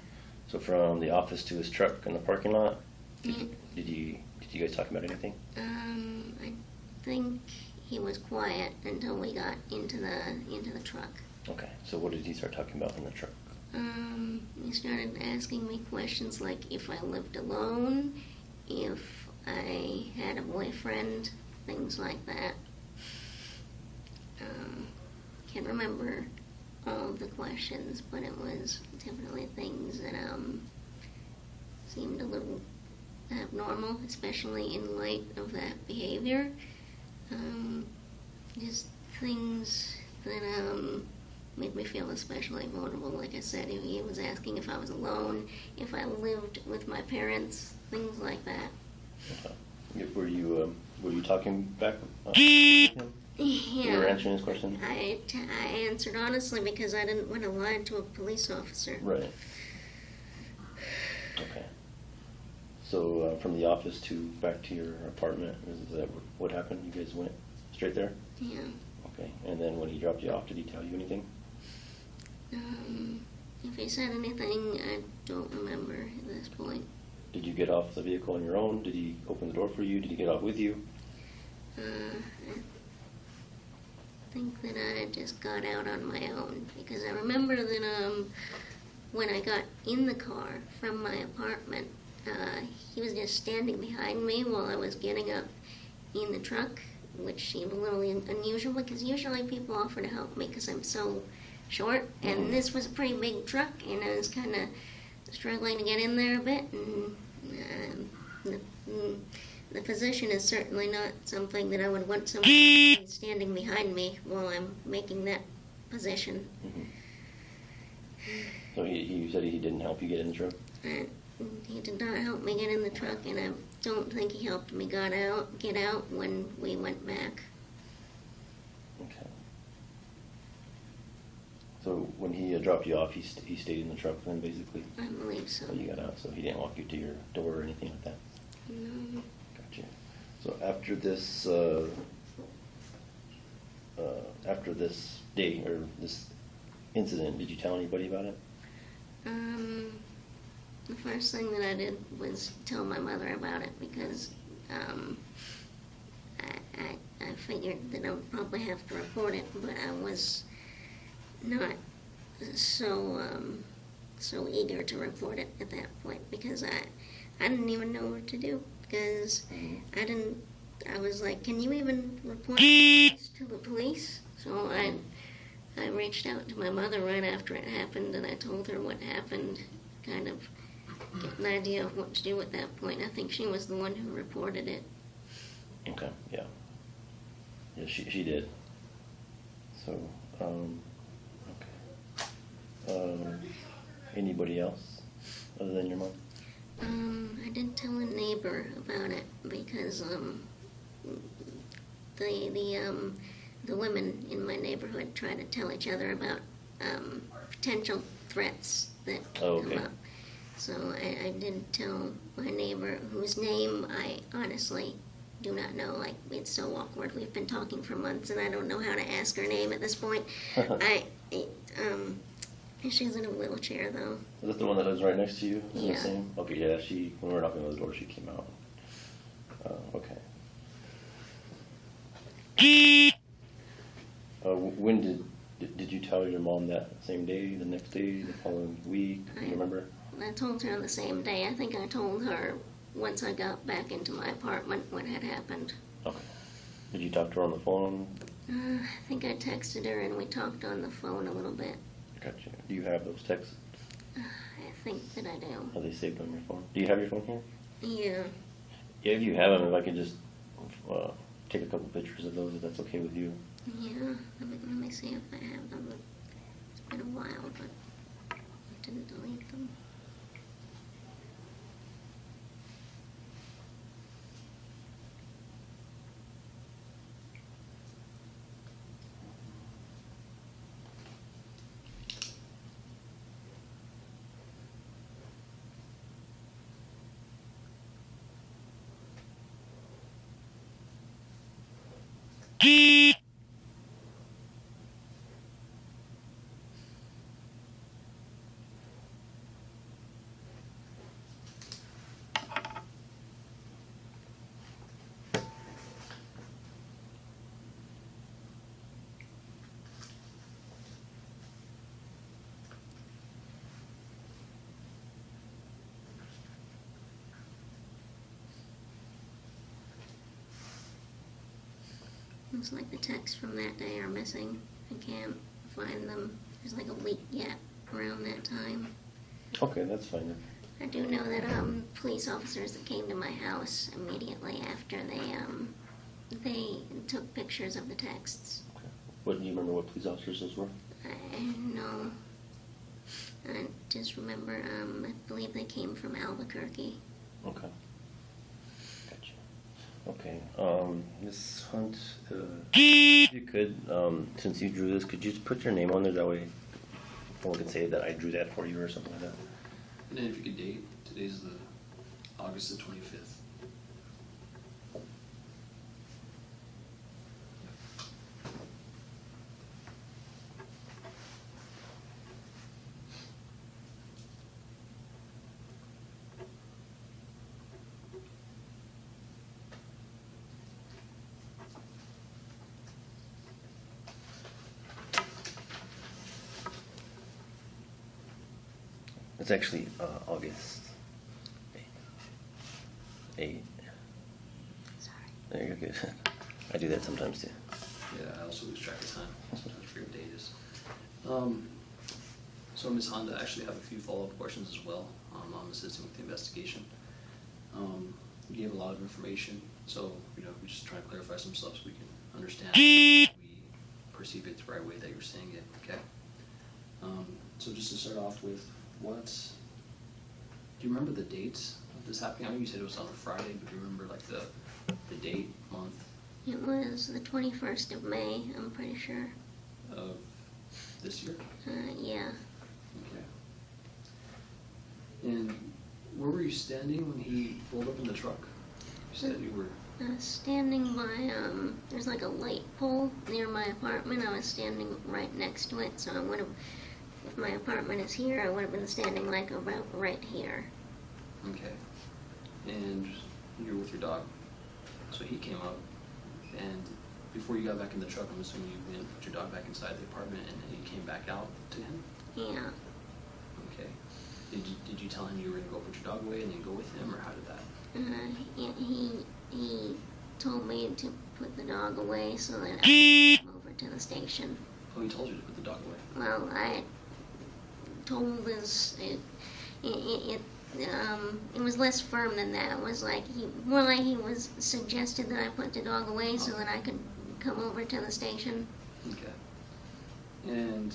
So from the office to his truck in the parking lot, did you guys talk about anything? I think he was quiet until we got into the truck. Okay, so what did he start talking about in the truck? He started asking me questions like if I lived alone, if I had a boyfriend, things like that. Can't remember all of the questions, but it was definitely things that seemed a little abnormal, especially in light of that behavior. Just things that made me feel especially vulnerable. Like I said, he was asking if I was alone, if I lived with my parents, things like that. Okay. Were you talking back with him? Yeah. You were answering his question? I answered honestly because I didn't want to lie to a police officer. Right. Okay. So from the office to back to your apartment, is that what happened? You guys went straight there? Yeah. Okay. And then when he dropped you off, did he tell you anything? If he said anything, I don't remember at this point. Did you get off the vehicle on your own? Did he open the door for you? Did he get off with you? I think that I just got out on my own because I remember that when I got in the car from my apartment, he was just standing behind me while I was getting up in the truck, which seemed a little unusual because usually people offer to help me because I'm so short, and this was a pretty big truck, and I was kind of struggling to get in there a bit, and the position is certainly not something that I would want somebody standing behind me while I'm making that position. Mm-hmm. So he said he didn't help you get in the truck? He did not help me get in the truck, and I don't think he helped me get out when we went back. Okay. So when he dropped you off, he stayed in the truck then, basically? I believe so. So you got out, so he didn't walk you to your door or anything like that? No. Gotcha. So after this day, or this incident, did you tell anybody about it? The first thing that I did was tell my mother about it because I figured that I would probably have to report it, but I was not so eager to report it at that point because I didn't even know what to do because I was like, can you even report this to the police? So I reached out to my mother right after it happened and I told her what happened, kind of get an idea of what to do at that point. I think she was the one who reported it. Okay, yeah. Yeah, she did. So, okay. Anybody else other than your mom? I did tell a neighbor about it because the women in my neighborhood try to tell each other about potential threats that come up. So I did tell my neighbor, whose name I honestly do not know. Like, it's so awkward. We've been talking for months, and I don't know how to ask her name at this point. She's in a wheelchair, though. Is that the one that lives right next to you? Is Yeah. the same? Okay, yeah. When we were knocking on the door, she came out. Okay. When did you tell your mom that same day, the next day, the following week? Do you remember? I told her the same day. I think I told her once I got back into my apartment what had happened. Okay. Did you talk to her on the phone? I think I texted her and we talked on the phone a little bit. Gotcha. Do you have those texts? I think that I do. Are they saved on your phone? Do you have your phone here? Yeah. Yeah, if you have them, if I could just take a couple pictures of those, if that's okay with you. Yeah. Let me see if I have them. It's been a while, but I didn't delete them. Looks like the texts from that day are missing. I can't find them. There's like a week gap around that time. Okay, that's fine then. I do know that police officers that came to my house immediately after they took pictures of the texts. Okay. What, do you remember what police officers those were? I know. I just remember, I believe they came from Albuquerque. Okay. Gotcha. Okay. Miss Hunt, if you could, since you drew this, could you just put your name on there? That way someone can say that I drew that for you or something like that. And then if you could date, today's the August the 25th. It's actually August 8. Sorry. There, you're good. I do that sometimes too. Yeah, I also lose track of time. Sometimes I forget what date it is. So Ms. Honda, I actually have a few follow-up questions as well. I'm assisting with the investigation. You gave a lot of information, so we're just trying to clarify some stuff so we can understand we perceive it the right way that you're saying it. Okay. So just to start off with, do you remember the dates of this happening? I know you said it was on a Friday, but do you remember like the date, month? It was the 21st of May, I'm pretty sure. Of this year? Yeah. Okay. And where were you standing when he pulled up in the truck? You said you were... Standing by, there's like a light pole near my apartment. I was standing right next to it, so I would have, if my apartment is here, I would have been standing like about right here. Okay. And you were with your dog. So he came up, and before you got back in the truck, I'm assuming you went and put your dog back inside the apartment, and then he came back out to him? Yeah. Okay. Did you tell him you were going to go put your dog away and then go with him, or how did that? He told me to put the dog away so that I could come over to the station. Oh, he told you to put the dog away? Well, I told this, it was less firm than that. It was like, more like he was suggested that I put the dog away so that I could come over to the station. Okay. And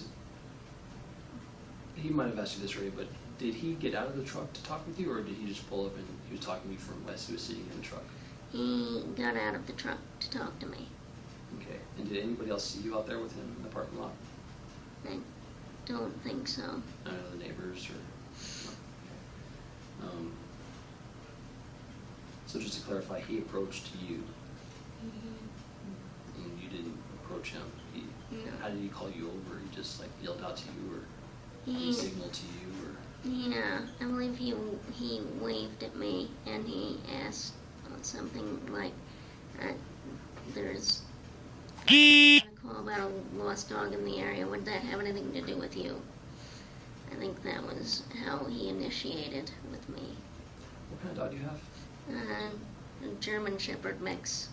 he might have asked you this already, but did he get out of the truck to talk with you, or did he just pull up and he was talking to you from west? He was sitting in the truck? He got out of the truck to talk to me. Okay. And did anybody else see you out there with him in the parking lot? I don't think so. None of the neighbors or... no? Okay. So just to clarify, he approached you, and you didn't approach him. No. How did he call you over? He just like yelled out to you, or he He, signaled to you, or... yeah, I believe he waved at me and he asked something like, there's a call about a lost dog in the area. Would that have anything to do with you? I think that was how he initiated with me. What kind of dog do you have? A German Shepherd mix.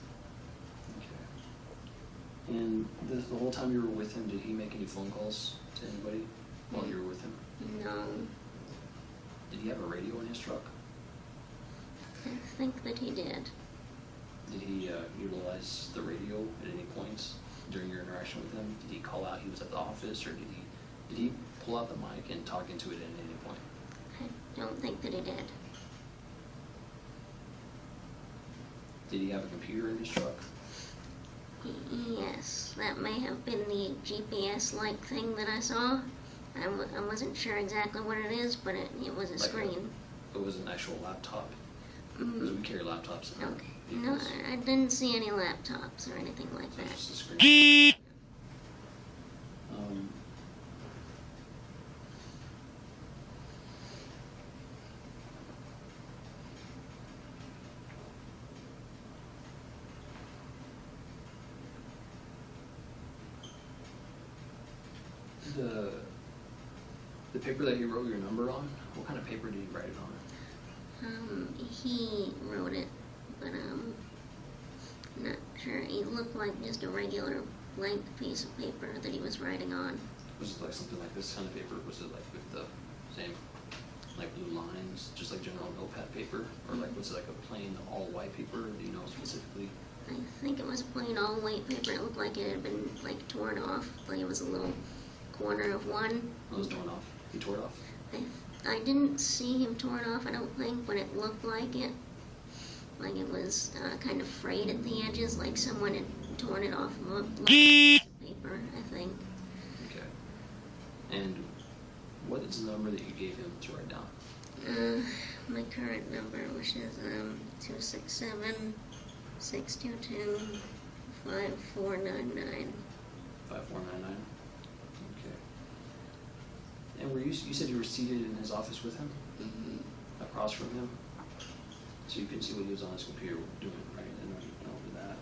Okay. And the whole time you were with him, did he make any phone calls to anybody while you were with him? No. Did he have a radio in his truck? I think that he did. Did he utilize the radio at any points during your interaction with him? Did he call out he was at the office, or did he pull out the mic and talk into it at any point? I don't think that he did. Did he have a computer in his truck? Yes, that may have been the GPS-like thing that I saw. I wasn't sure exactly what it is, but it was a screen. It was an actual laptop? Because we carry laptops. Okay. No, I didn't see any laptops or anything like So that. just a screen. The paper that he wrote your number on, what kind of paper did he write it on? He wrote it, but not sure. It looked like just a regular blank piece of paper that he was writing on. Was it like something like this kind of paper? Was it like with the same, like blue lines, just like general notepad paper? Or like was it like a plain all white paper? Do you know specifically? I think it was plain all white paper. It looked like it had been like torn off, like it was a little corner of one. It was torn off. He tore it off? I didn't see him torn off, I don't think, but it looked like it. Like it was kind of frayed at the edges, like someone had torn it off of a piece of paper, I think. Okay. And what is the number that you gave him to write down? My current number, which is 267-622-5499. 5499. Okay. And you said you were seated in his office with him? Mm-hmm. Across from him? So you could see what he was on his computer doing, right? And over that.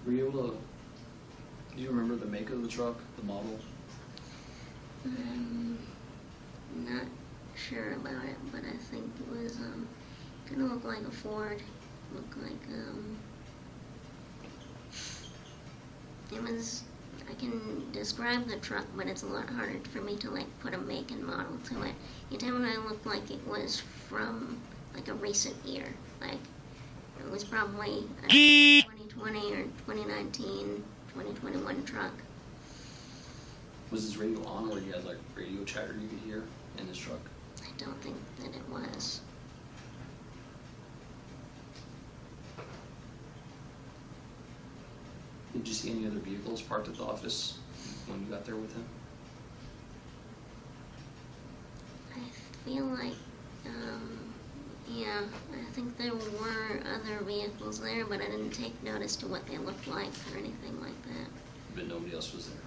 Were you able to, do you remember the make of the truck, the model? Not sure about it, but I think it was kind of looked like a Ford. Looked like it was. I can describe the truck, but it's a lot harder for me to like put a make and model to it. It definitely looked like it was from like a recent year. Like it was probably a 2020 or 2019, 2021 truck. Was his radio on, or he had like radio chatter you could hear in his truck? I don't think that it was. Did you see any other vehicles parked at the office when you got there with him? I feel like, yeah, I think there were other vehicles there, but I didn't take notice to what they looked like or anything like that. But nobody else was there?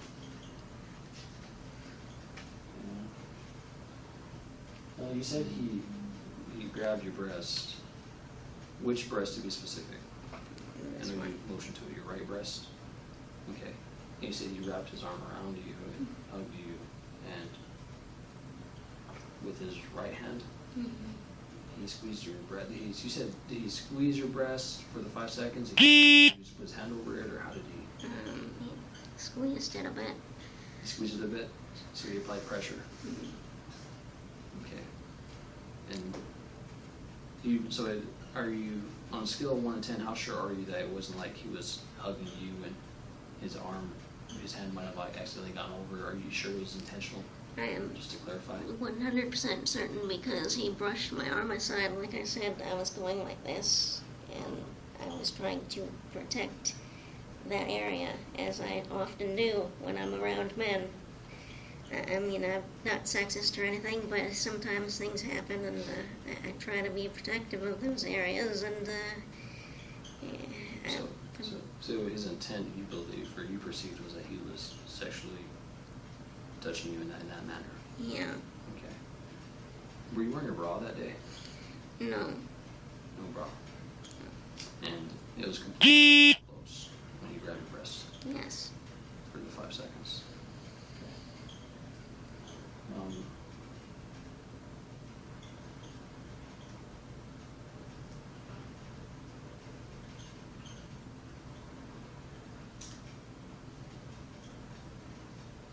You said he grabbed your breast. Which breast to be specific? This And then one. you motioned to your right breast? Okay. And you said he wrapped his arm around you and hugged you, and with his right hand, he squeezed your breast. You said, did he squeeze your breast for the 5 seconds? He just put his hand over it, or how did he? He squeezed it a bit. He squeezed it a bit, so he applied pressure. Okay. And are you, on a scale of 1 to 10, how sure are you that it wasn't like he was hugging you and his hand might have like accidentally gone over? Are you sure it was intentional? I am Just to clarify. 100% certain because he brushed my arm aside. Like I said, I was going like this, and I was trying to protect that area, as I often do when I'm around men. I mean, I'm not sexist or anything, but sometimes things happen, and I try to be protective of those areas, and So his intent, you believe, or you perceived, was that he was sexually touching you in that manner? yeah, Okay. Were you wearing a bra that day? no. No bra. And It was completely close when you grabbed your breast Yes. for the 5 seconds.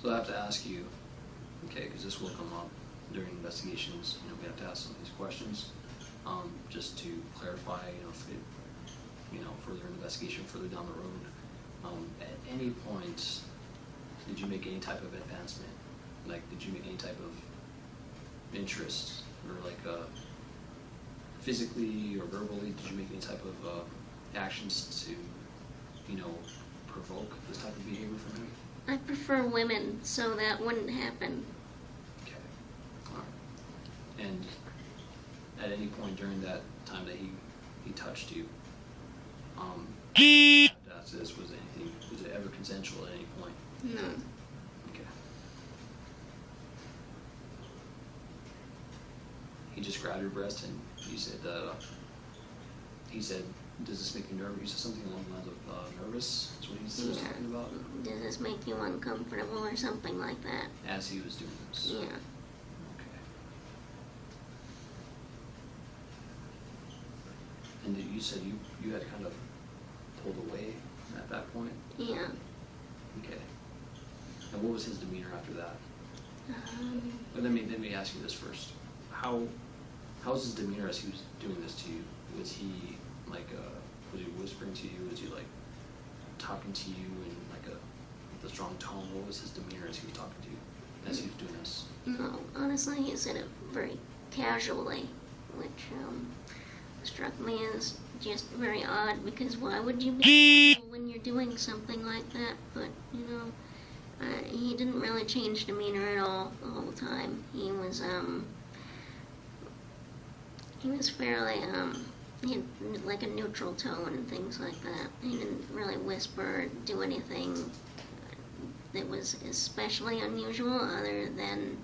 So I have to ask you, okay, because this will come up during investigations, we have to ask some of these questions, just to clarify, if it, further investigation further down the road. At any point, did you make any type of advancement? Like, did you make any type of interest, or like, physically or verbally, did you make any type of actions to, provoke this type of behavior from him? I prefer women, so that wouldn't happen. Okay. All right. And at any point during that time that he touched you, after this, was it ever consensual at any point? No. Okay. He just grabbed your breast and he said, does this make you nervous? He said something along the lines of nervous, is what he was talking about? Does this make you uncomfortable or something like that? As he was doing this? Yeah. Okay. And you said you had kind of pulled away at that point? Yeah. Okay. And what was his demeanor after that? But let me ask you this first. How was his demeanor as he was doing this to you? Was he like was he whispering to you? Was he like talking to you in like with a strong tone? What was his demeanor as he was talking to you as he was doing this? No, honestly, he said it very casually, which struck me as just very odd, because why would you be casual when you're doing something like that? But, he didn't really change demeanor at all the time. He was fairly, he had like a neutral tone and things like that. He didn't really whisper or do anything that was especially unusual, other than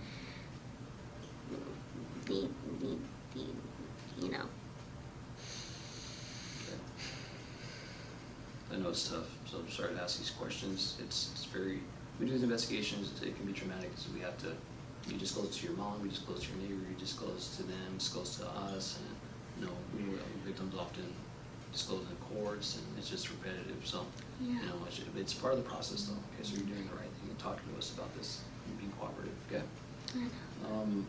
the I know it's tough, so I'm sorry to ask these questions. It's very, we do these investigations, it can be traumatic, because we have to, you disclose to your mom, we disclose to your neighbor, you disclose to them, disclose to us, and, victims often disclose in courts, and it's just repetitive, so, Yeah. It's part of the process though. Okay, so you're doing the right thing and talking to us about this and being cooperative, okay? I know.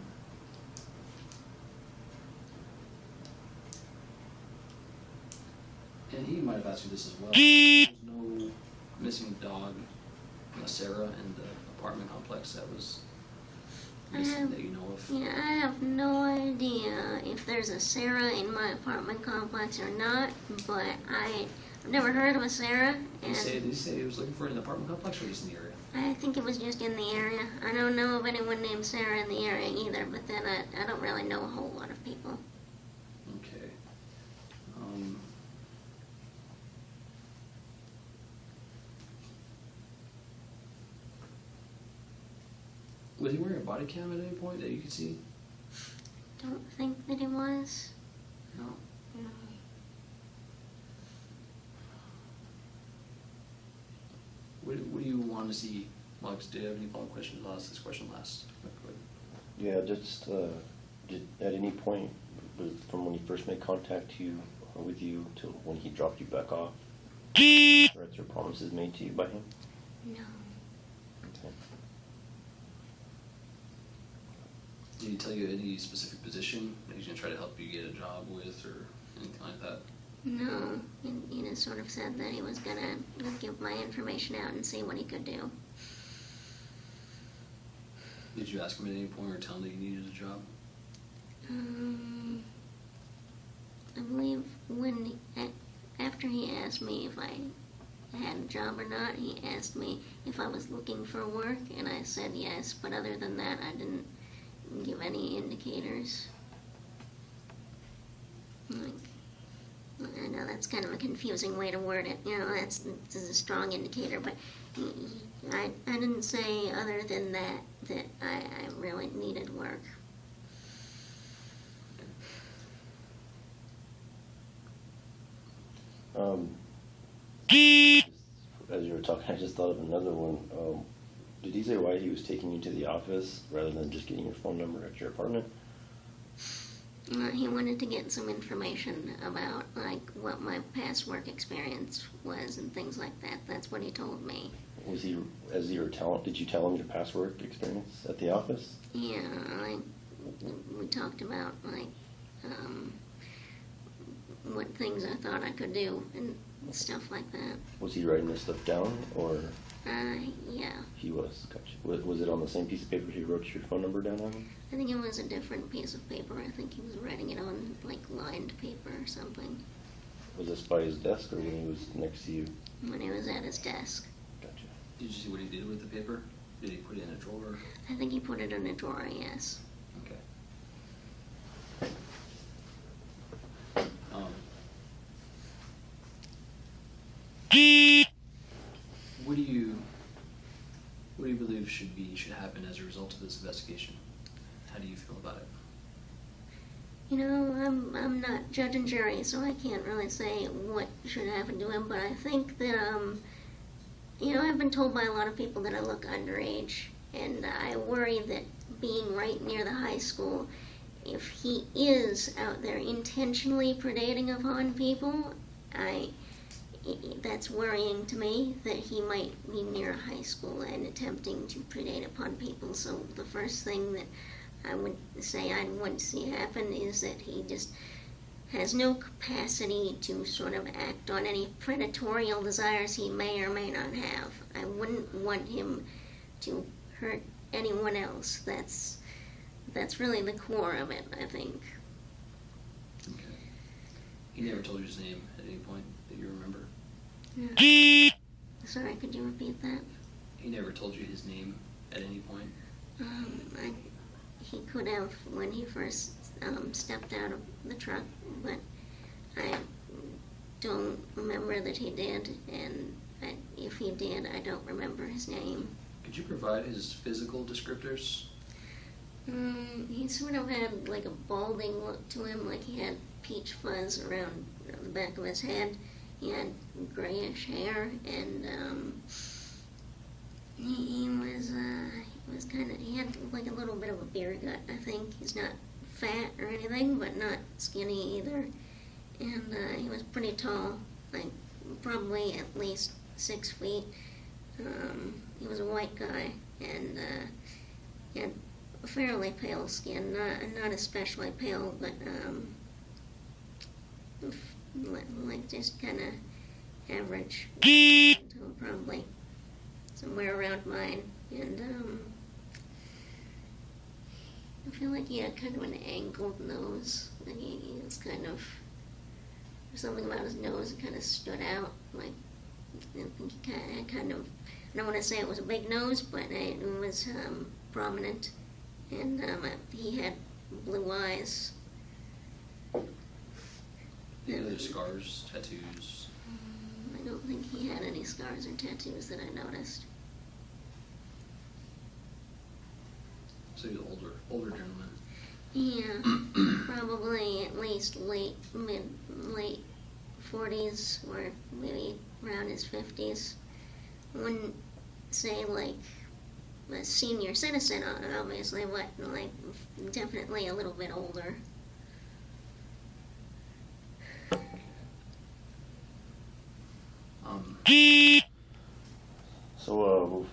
And he might have asked you this as well. There's no missing dog, Sarah, in the apartment complex that was missing that you know of? Yeah, I have no idea if there's a Sarah in my apartment complex or not, but I've never heard of a Sarah. Did he say he was looking for it in the apartment complex or just in the area? I think it was just in the area. I don't know of anyone named Sarah in the area either, but then I don't really know a whole lot of people. Okay. Was he wearing a body cam at any point that you could see? Don't think that he was. No. No. What do you want to see, Alex? Do you have any follow-up questions? I'll ask this question last. Yeah, just did at any point, from when he first made contact with you till when he dropped you back off, threats or promises made to you by him? No. Okay. Did he tell you any specific position that he's going to try to help you get a job with or anything like that? No. He just sort of said that he was gonna give my information out and see what he could do. Did you ask him at any point or tell him that you needed a job? I believe after he asked me if I had a job or not, he asked me if I was looking for work, and I said yes, but other than that, I didn't give any indicators. I know that's kind of a confusing way to word it. This is a strong indicator, but I didn't say other than that I really needed work. As you were talking, I just thought of another one. Did he say why he was taking you to the office rather than just getting your phone number at your apartment? He wanted to get some information about like what my past work experience was and things like that. That's what he told me. Was he, as you were telling, did you tell him your past work experience at the office? Yeah, we talked about like what things I thought I could do and stuff like that. Was he writing this stuff down, or? Yeah. He was. Gotcha. Was it on the same piece of paper he wrote your phone number down on? I think it was a different piece of paper. I think he was writing it on like lined paper or something. Was this by his desk or when he was next to you? When he was at his desk. Gotcha. Did you see what he did with the paper? Did he put it in a drawer? I think he put it in a drawer, yes. Okay. What do you believe should happen as a result of this investigation? How do you feel about it? You know, I'm not judge and jury, so I can't really say what should happen to him, but I think that, you know, I've been told by a lot of people that I look underage, and I worry that being right near the high school, if he is out there intentionally predating upon people, that's worrying to me, that he might be near high school and attempting to predate upon people. So the first thing that I would say I want to see happen is that he just has no capacity to sort of act on any predatorial desires he may or may not have. I wouldn't want him to hurt anyone else. That's really the core of it, I think. Okay. He never told you his name at any point that you remember? Yeah. Sorry, could you repeat that? He never told you his name at any point? He could have when he first stepped out of the truck, but I don't remember that he did, and if he did, I don't remember his name. Could you provide his physical descriptors? He sort of had like a balding look to him, like he had peach fuzz around the back of his head. He had grayish hair, and he had like a little bit of a beer gut, I think. He's not fat or anything, but not skinny either. And he was pretty tall, like probably at least 6 feet. He was a white guy, and he had a fairly pale skin, not especially pale, but like just kind of average, so probably somewhere around mine. And I feel like he had kind of an angled nose. Like he was kind of, there's something about his nose that kind of stood out. Like I think he kind of, I don't want to say it was a big nose, but it was prominent. And he had blue eyes. Any other scars, tattoos? I don't think he had any scars or tattoos that I noticed. So he's an older gentleman. Yeah, probably at least late 40s or maybe around his 50s. I wouldn't say like a senior citizen, obviously, but like definitely a little bit older. So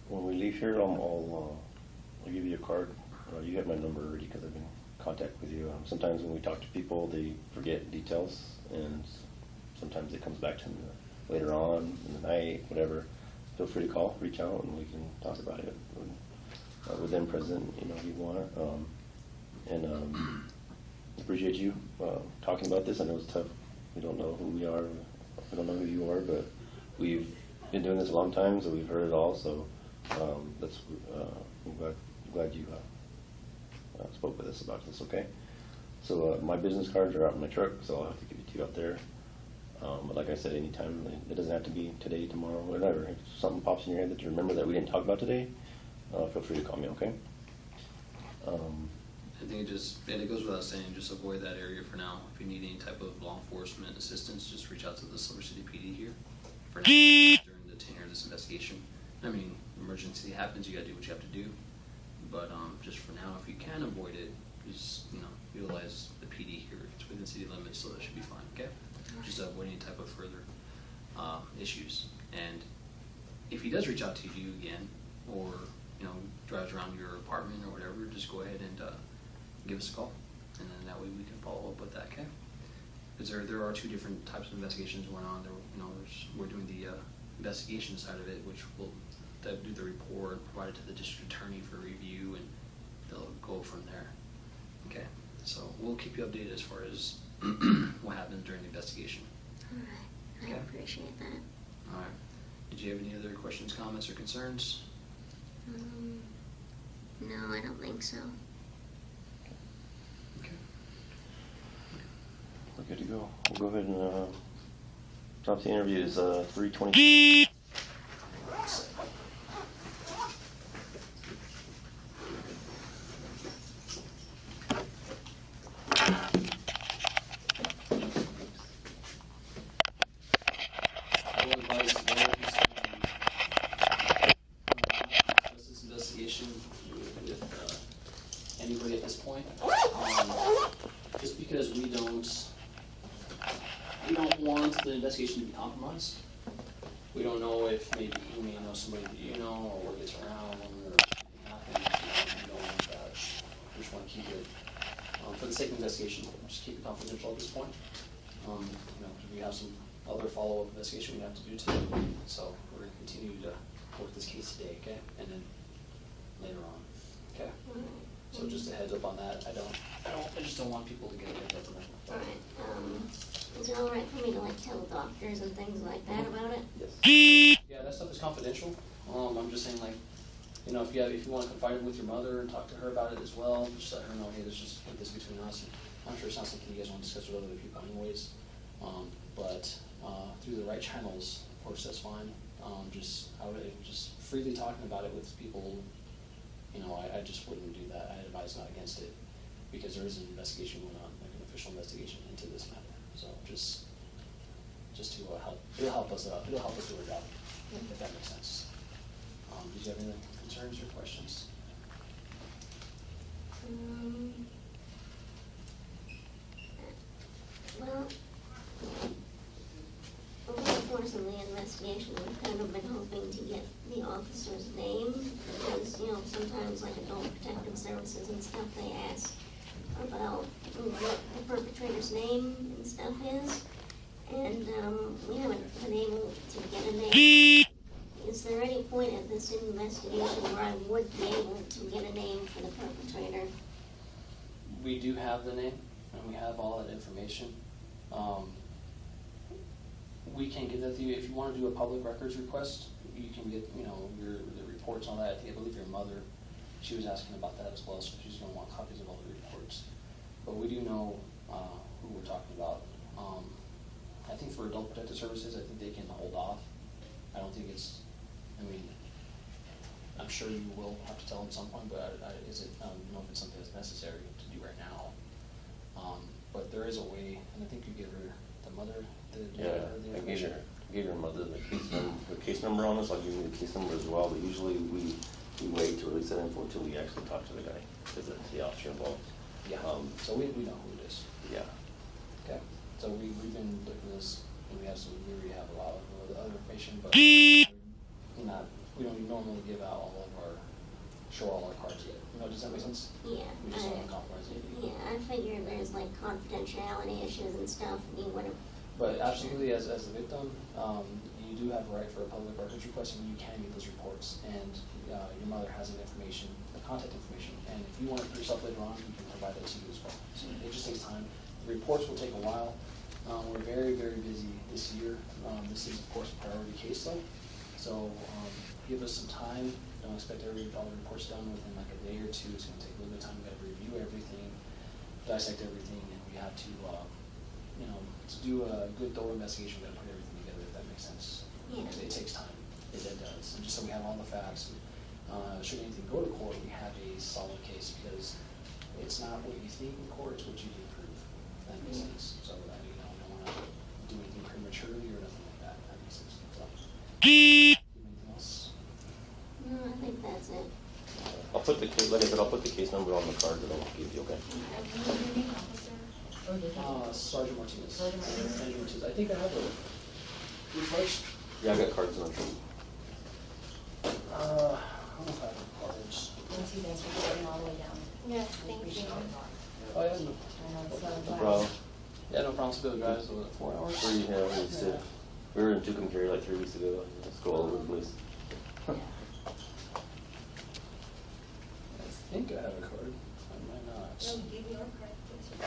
when we leave here, I'll give you a card. You have my number already because I've been in contact with you. Sometimes when we talk to people, they forget details, and sometimes it comes back to them later on in the night, whatever. Feel free to call, reach out, and we can talk about it with them present, if you want. And appreciate you talking about this. I know it's tough. We don't know who we are. I don't know who you are, but we've been doing this a long time, so we've heard it all. So I'm glad you spoke with us about this. Okay. So my business cards are out in my truck, so I'll have to give it to you out there. But like I said, anytime, it doesn't have to be today, tomorrow, whatever. If something pops in your head that you remember that we didn't talk about today, feel free to call me. Okay. I think it goes without saying, just avoid that area for now. If you need any type of law enforcement assistance, just reach out to the Silver City PD here. for now, during the tenure of this investigation. I mean, emergency happens, you gotta do what you have to do. But just for now, if you can avoid it, just, utilize the PD here. It's within city limits, so that should be fine, okay? Just avoid any type of further issues. And if he does reach out to you again, or, drives around your apartment or whatever, just go ahead and give us a call. And then that way we can follow up with that, okay? Because there are two different types of investigations going on. We're doing the investigation side of it, which will do the report, provide it to the district attorney for review, and they'll go from there. Okay, so we'll keep you updated as far as what happens during the investigation. All right, I Okay. appreciate that. All right. Did you have any other questions, comments, or concerns? No, I don't think so. Okay. We're good to go. We'll go ahead and stop the interview. Is 3:20. This investigation with anybody at this point. Just because we don't want the investigation to be compromised. We don't know if maybe you may know somebody that you know, or what gets around, or something happens. We don't want that. We just want to keep it, for the sake of investigation, just keep it confidential at this point. We have some other follow-up investigation we have to do too. So we're going to continue to work this case today, okay? And then later on, okay? So just a heads up on that. I just don't want people to get it up. All right, is it all right for me to tell doctors and things like that about it? Yes. Yeah, that stuff is confidential. I'm just saying, if you want to confide it with your mother and talk to her about it as well, just let her know, hey, there's just this between us. And I'm sure it's not something you guys want to discuss with other people anyways. But through the right channels, of course, that's fine. I would just freely talking about it with people. I just wouldn't do that. I advise not against it, because there is an investigation going on, like an official investigation into this matter. So just to help, it'll help us do our job, if that makes sense. Did you have any concerns or questions? Well, over the course of the investigation, we've kind of been hoping to get the officer's name, because, sometimes adult protective services and stuff, they ask about what the perpetrator's name and stuff is, and we haven't been able to get a name. Is there any point at this investigation where I would be able to get a name for the perpetrator? We do have the name, and we have all that information. We can get that to you. If you want to do a public records request, you can get, the reports on that. I believe your mother, she was asking about that as well, so she's going to want copies of all the reports. But we do know who we're talking about. I think for adult protective services, I think they can hold off. I don't think I'm sure you will have to tell them at some point, but I don't know if it's something that's necessary to do right now. But there is a way, and I think you give her the mother the information. I gave her mother the case number on this. I'll give you the case number as well, but usually we wait to release that info until we actually talk to the guy, because it's the officer involved. Yeah, so we know who it is. Yeah. Okay, so we've been looking at this, and we have a lot of other information, but we don't normally give out show all our cards yet. Does that make sense? Yeah. We just don't want to compromise it. Yeah, I figure there's confidentiality issues and stuff. But absolutely, as the victim, you do have a right for a public records request, and you can get those reports. And your mother has the contact information. And if you want it for yourself later on, we can provide that to you as well. So it just takes time. The reports will take a while. We're very, very busy this year. This is, of course, a priority case, though. So give us some time. Don't expect all the reports done within a day or two. It's going to take a little bit of time. We've got to review everything, dissect everything, and we have to, to do a good, thorough investigation. We've got to put everything together, if that makes sense. Yeah. It takes time. It does. And just so we have all the facts, should anything go to court, we have a solid case, because it's not what you think in court, it's what you can prove. That makes sense. So I don't want to do anything prematurely or nothing like that. That makes sense. So, Anything else? No, I think that's it. I'll put the case, like I said, I'll put the case number on the card that I'll give you, okay? Sergeant Martinez. Sergeant Martinez. I think I have a first. Yeah, I got cards in the trunk. I don't have any cards. Thank you guys for getting all the way down. Yes, thank you. Oh, yeah, no. I know it's so No glad. problem. Yeah, no problem. Still drives over 4 hours. We were in Tucumcari like 3 weeks ago. Let's go all over the place. I think I have a card. I might not. No, give me your card. I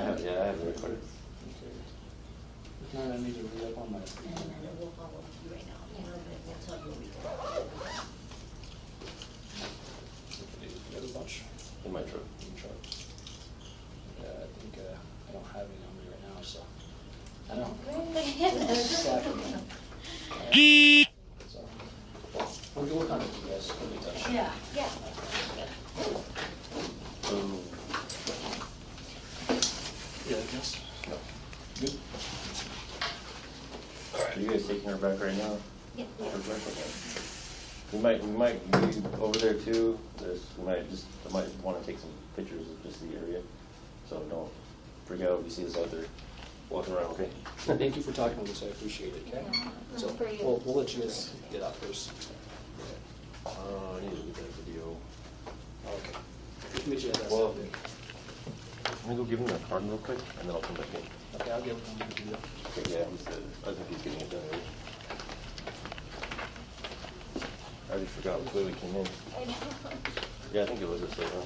have the right card. Okay. If not, I need to read up on my. And then we'll follow up with you right now. In a little bit, we'll tell you what we got. You got a bunch In my truck. in truck. Yeah, I think I don't have any on me right now, so I don't. So we'll contact you guys. We'll be in touch. Yeah, yeah. Yeah, I guess. Good. Are you guys taking her back right now? Yeah. We might be over there too. I might want to take some pictures of just the area. So don't freak out if you see us out there walking around, okay? Thank you for talking with us. I appreciate it. Okay. So we'll let you guys get out first. I need to get that video. Okay. We can get you that. Well, let me go give him that card real quick, and then I'll come back in. Okay, I'll get with them. To do that. Okay, yeah, I think he's getting it done already. I already forgot which way we came in. I know. Yeah, I think it was this way, huh?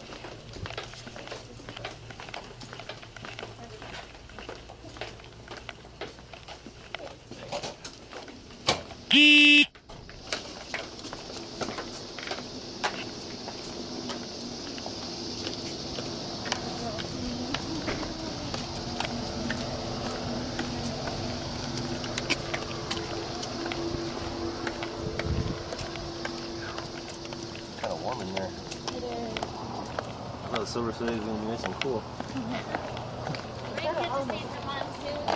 Kind of warm in there. It is. I thought the Silver City was going to be nice and cool. Might get to see some monsoons.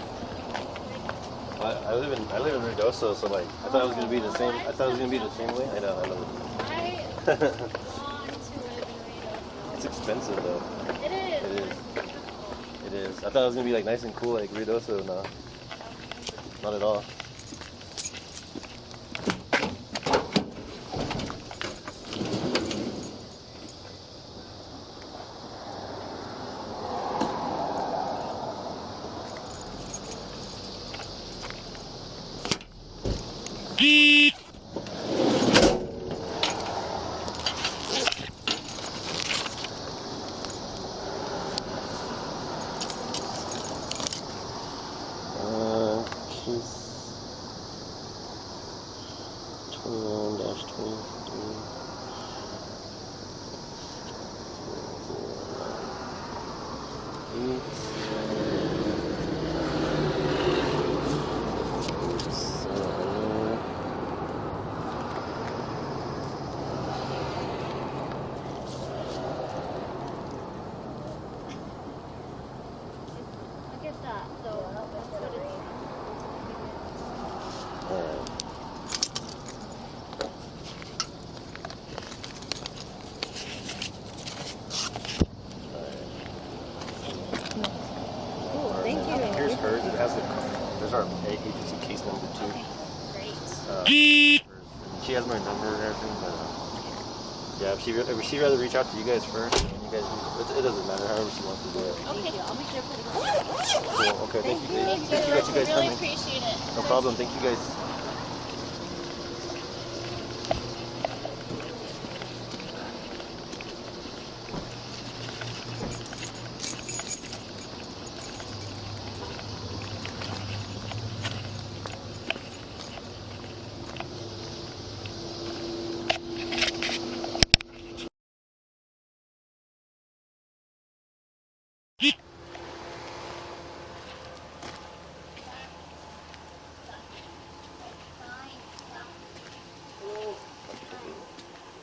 I live in Ruidoso, so like I thought it was gonna be the same. I thought it was gonna be the same way. I know. I long to live in Reno. It's expensive though. It is. It is. It is. I thought it was gonna be like nice and cool like Ruidoso. No, not at all. She's Look at that, though. That's what it's. Cool, thank you. Here's hers. It has there's our agency case number too. Great. She has my number and everything. But, yeah, if she'd rather reach out to you guys first, and you guys, it doesn't matter. However she wants to do it. Okay, I'll be there for the Cool. Okay. Thank you. Thank Thank you guys really coming. appreciate it. No problem. Thank you guys.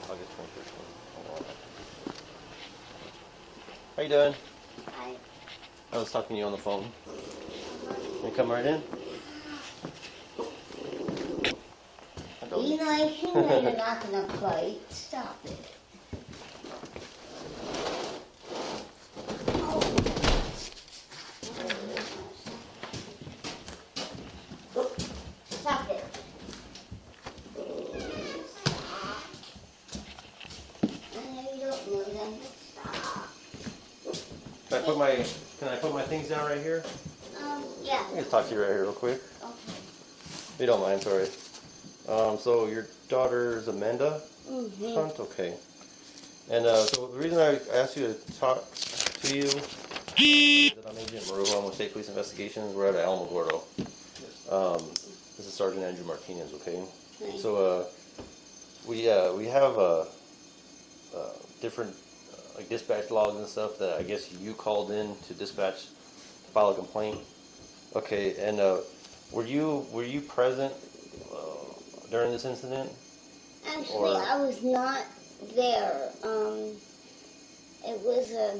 August 21st. How you doing? Hi. I was talking to you on the phone. Can you come right in? me. nice, you know you're not gonna fight. Stop it. Stop it. I know you don't know them, but stop. Can I put my things down right here? Yeah. I can just talk to you right here real quick. Okay. If you don't mind, sorry. So your daughter's Amanda Mm-hmm. Hunt? Okay. And so the reason I asked you to talk to you is that I'm Agent Marujo. I'm with State Police Investigations. We're out of Alamogordo. This is Sergeant Andrew Martinez, okay? Nice. So we have different like dispatch logs and stuff that I guess you called in to dispatch to file a complaint. Okay, and were you present during this incident? Actually, I was not there. It was a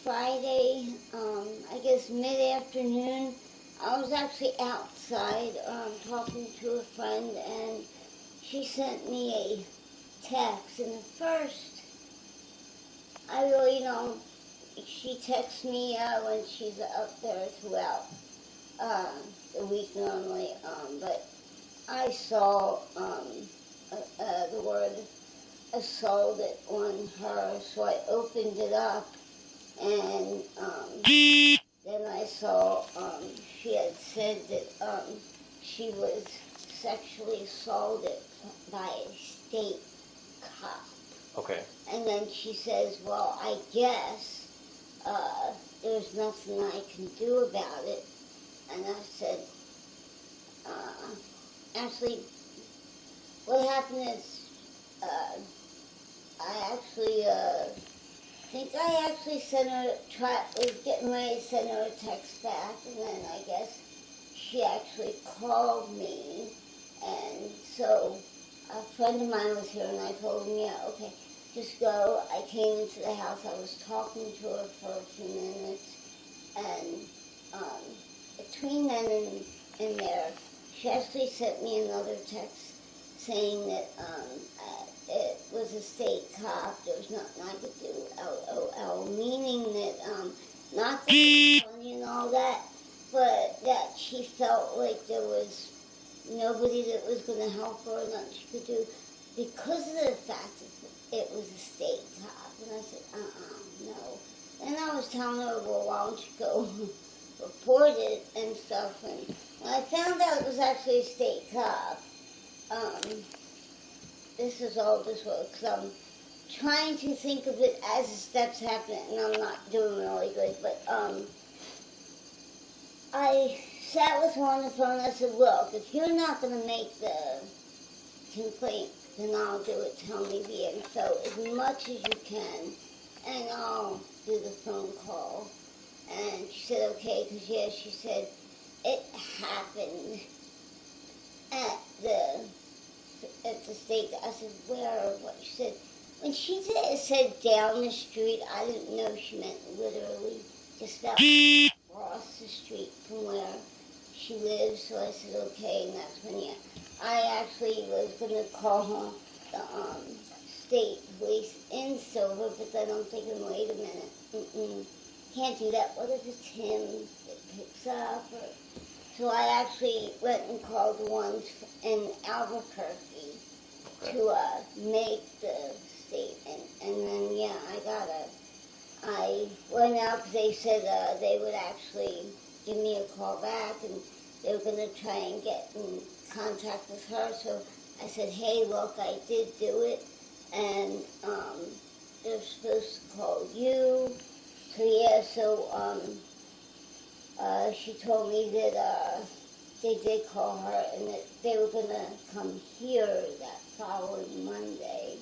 Friday, I guess mid-afternoon. I was actually outside talking to a friend, and she sent me a text. And at first, I really don't. She texts me when she's out there throughout the week normally, but I saw the word assaulted on her, so I opened it up, and then I saw she had said that she was sexually assaulted by a state cop. Okay. And then she says, well, I guess there's nothing I can do about it. And I said, actually, what happened is, I actually think I actually sent her, was getting ready to send her a text back, and then I guess she actually called me, and so a friend of mine was here, and I told him, yeah, okay, just go. I came into the house, I was talking to her for a few minutes, and between then and there, she actually sent me another text saying that it was a state cop, there was nothing I could do, LOL, meaning that, not that it was funny and all that, but that she felt like there was nobody that was going to help her, nothing she could do, because of the fact that it was a state cop. And I said, no. And I was telling her, well, why don't you go report it and stuff, and when I found out it was actually a state cop, this is all this work, because I'm trying to think of it as the steps happen, and I'm not doing really good, but I sat with her on the phone, and I said, look, if you're not going to make the complaint, then I'll do it, tell me the info as much as you can, and I'll do the phone call. And she said, okay, because, yeah, she said, it happened at the state. I said, where or what? She said, when she said down the street, I didn't know she meant literally just across the street from where she lives. So I said, okay, and that's when, yeah, I actually was going to call the state police in Silver, but then I'm thinking, wait a minute, can't do that. What if it's him that picks up? So I actually went and called the ones in Albuquerque to make the statement. And then, yeah, I went out because they said they would actually give me a call back, and they were going to try and get in contact with her. So I said, hey, look, I did do it, and they're supposed to call you. So yeah, so she told me that they did call her, and that they were going to come here that following Monday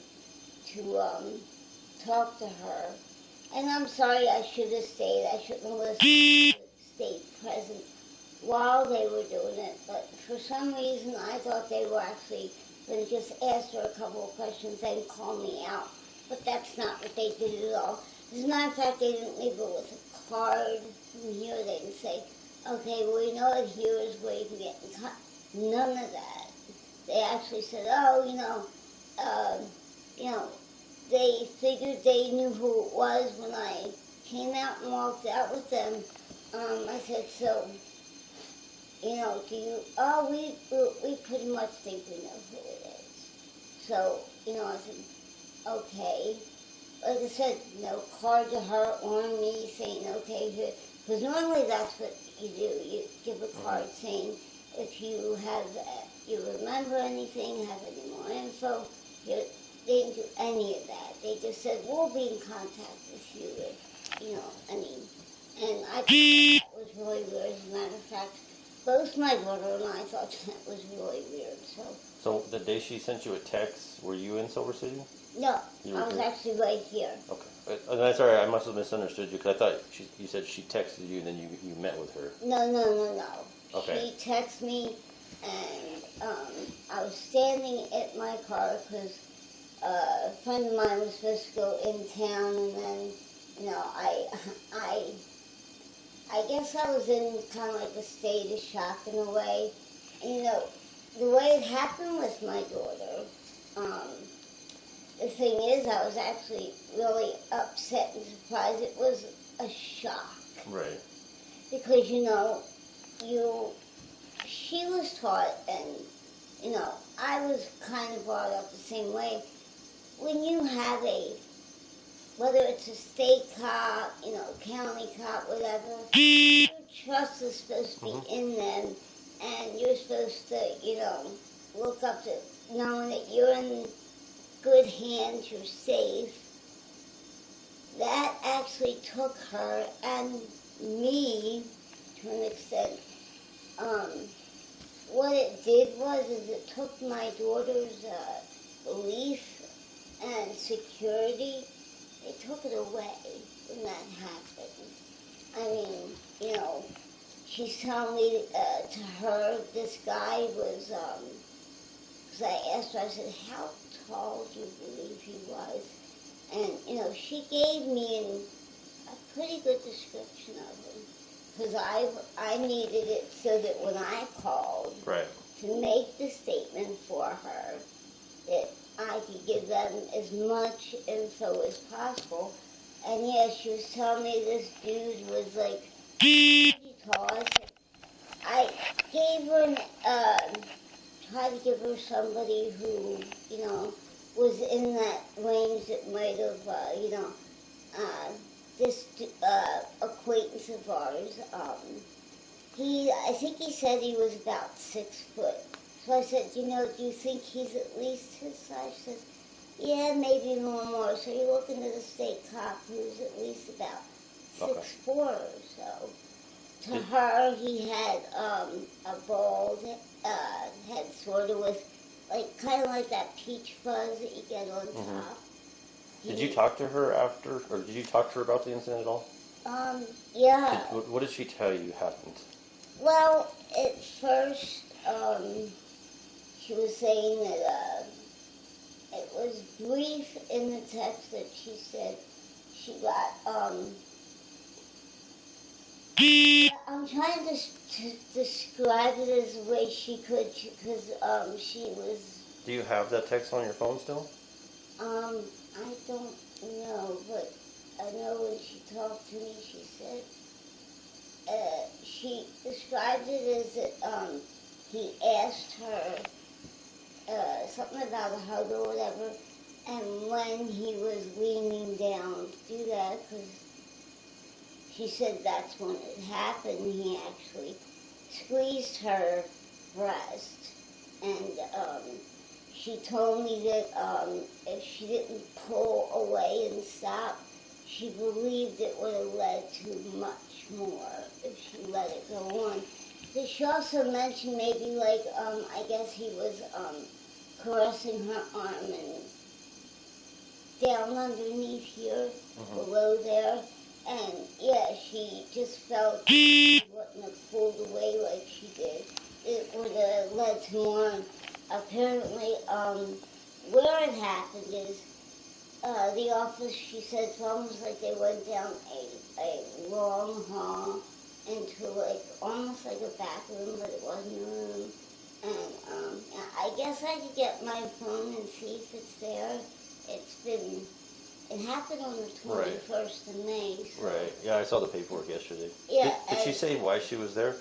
to talk to her. And I'm sorry, I should have stayed. I shouldn't have listened to the state present while they were doing it. But for some reason, I thought they were actually going to just ask her a couple of questions and call me out. But that's not what they did at all. As a matter of fact, they didn't leave her with a card from here. They didn't say, okay, well, you know that here is where you can get in contact. None of that. they actually said, oh, they figured they knew who it was when I came out and walked out with them. I said, so, do you, oh, we pretty much think we know who it is. So, I said, okay. Like I said, card to her on me saying, okay, here, because normally that's what you do. You give a card saying, if you you remember anything, have any more info. They didn't do any of that. They just said, we'll be in contact with you if, and I thought that was really weird. As a matter of fact, both my brother and I thought that was really weird. So the day she sent you a text, were you in Silver City? No, You I were was here? actually right here. Okay. I'm sorry, I must have misunderstood you, because I thought you said she texted you and then you met with her. No. Okay. She texted me, and I was standing at my car because a friend of mine was supposed to go in town, and then, I guess I was in kind of like a state of shock in a way. And, the way it happened with my daughter, the thing is, I was actually really upset and surprised. It was a shock. Right. Because, she was taught, and, I was kind of brought up the same way. When you have whether it's a state cop, county cop, whatever, your trust is supposed to be in them, and you're supposed to, look up to knowing that you're in good hands, you're safe. That actually took her and me, to an extent. What it did is it took my daughter's belief and security. It took it away when that happened. I mean, she's telling me to her, this guy was, because I asked her, I said, how tall do you believe he was? And, she gave me a pretty good description of him. Because I needed it so that when I called to make the statement for her, that I could give them as much info as possible. And yeah, she was telling me this dude was like pretty tall. I gave her, tried to give her somebody who, was in that range that might have, this acquaintance of ours, I think he said he was about 6 foot. So I said, do you think he's at least his size? She says, yeah, maybe a little more. So you're looking at a state cop who's at least about 6'4" or so. To her, he had a bald head, sort of with, kind of like that peach fuzz that you get on top. Did you talk to her after, or did you talk to her about the incident at all? Yeah. What did she tell you happened? Well, at first, she was saying that it was brief in the text that she said she got, I'm trying to describe it as the way she could, because she was... Do you have that text on your phone still? I don't know, but I know when she talked to me, she said, she described it as that he asked her something about a hug or whatever, and when he was leaning down to do that, because she said that's when it happened, he actually squeezed her breast, and she told me that if she didn't pull away and stop, she believed it would have led to much more if she let it go on. But she also mentioned maybe I guess he was caressing her arm and down underneath here, below there. And yeah, she just felt she wouldn't have pulled away like she did. It would have led to more. Apparently, where it happened is the office, she said, it's almost like they went down a long hall into almost like a back room, but it wasn't a room. And I guess I could get my phone and see if it's there. It happened on the 21st of May. So. Right. Yeah, I saw the paperwork yesterday. Yeah. Did she say why she was there?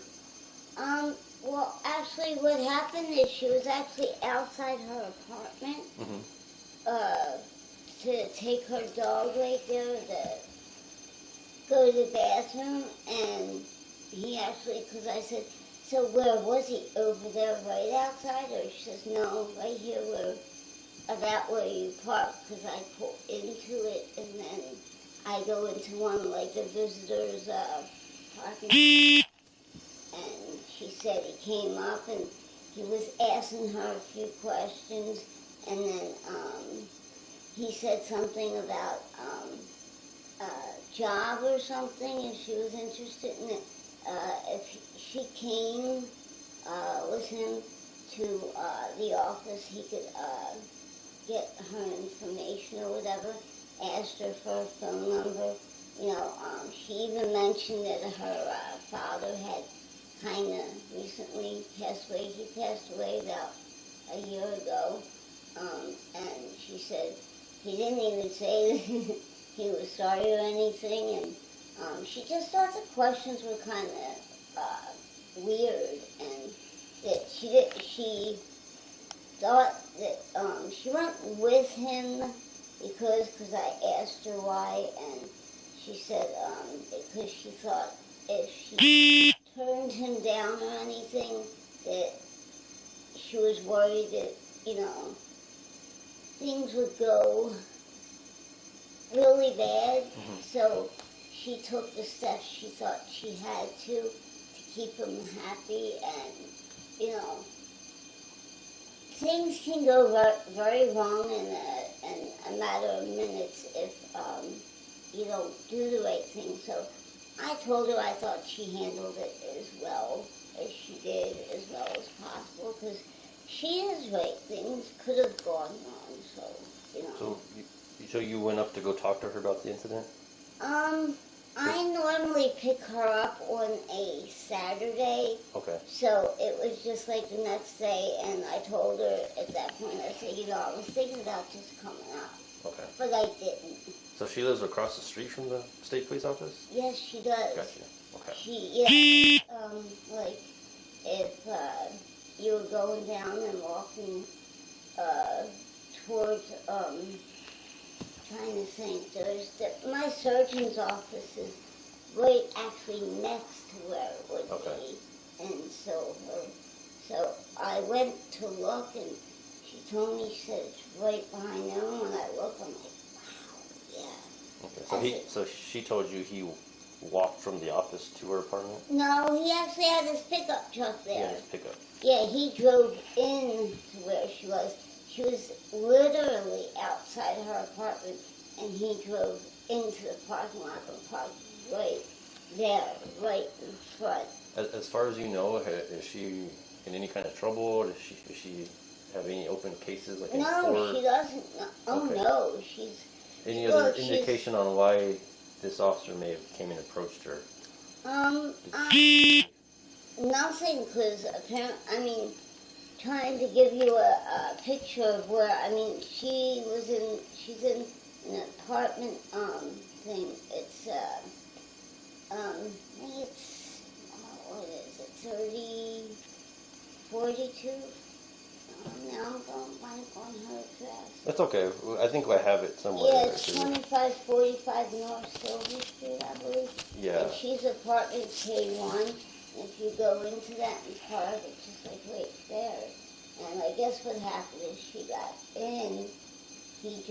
Well, actually, what happened is she was actually outside her apartment to take her dog right there to go to the bathroom, and he actually, because I said, so where was he? Over there right outside? Or she says, no, right here about where you park, because I pull into it, and then I go into one, like the visitors' parking. And she said he came up and he was asking her a few questions, and then he said something about a job or something, if she was interested in it. If she came with him to the office, he could get her information or whatever, asked her for a phone number. You know, she even mentioned that her father had kind of recently passed away. He passed away about a year ago, and she said he didn't even say that he was sorry or anything, and she just thought the questions were kind of weird, and that she thought that she went with him because I asked her why, and she said because she thought if she turned him down or anything, that she was worried that, you know, things would go really bad. So she took the steps she thought she had to keep him happy, and, you know, things can go very wrong in a matter of minutes if you don't do the right thing. So I told her I thought she handled it as well as she did, as well as possible, because she is right. Things could have gone wrong, so, you know. So you went up to go talk to her about the incident? I normally pick her up on a Saturday. Okay. So it was just like the next day, and I told her at that point, I said, you know, I was thinking about just coming up. Okay. But I didn't. So she lives across the street from the state police office? Yes, she does. Gotcha. Okay. Like, if you were going down and walking towards, trying to think, my surgeon's office is right actually next to where it would be. And so I went to look, and she told me, she said it's right behind there. And when I look, I'm like, wow, yeah. Okay. So she told you he walked from the office to her apartment? No, he actually had his pickup truck there. Yeah, his pickup. Yeah, he drove in to where she was. She was literally outside her apartment, and he drove into the parking lot and parked right there, right in front. As far as you know, is she in any kind of trouble? Does she have any open cases like in court? No, she doesn't. Oh, Okay. No, she's... Any other indication on why this officer may have came and approached her? Nothing, because apparently, trying to give you a picture of where, she's in an apartment, thing. It's, I think it's, what is it, 42? Now I'm going blank on her address. That's okay. I think I have it somewhere. Yeah, it's 2545 North Silver Street, I believe. Yeah. And she's apartment K1. If you go into that and park, it's just like right there. And I guess what happened is she got in, he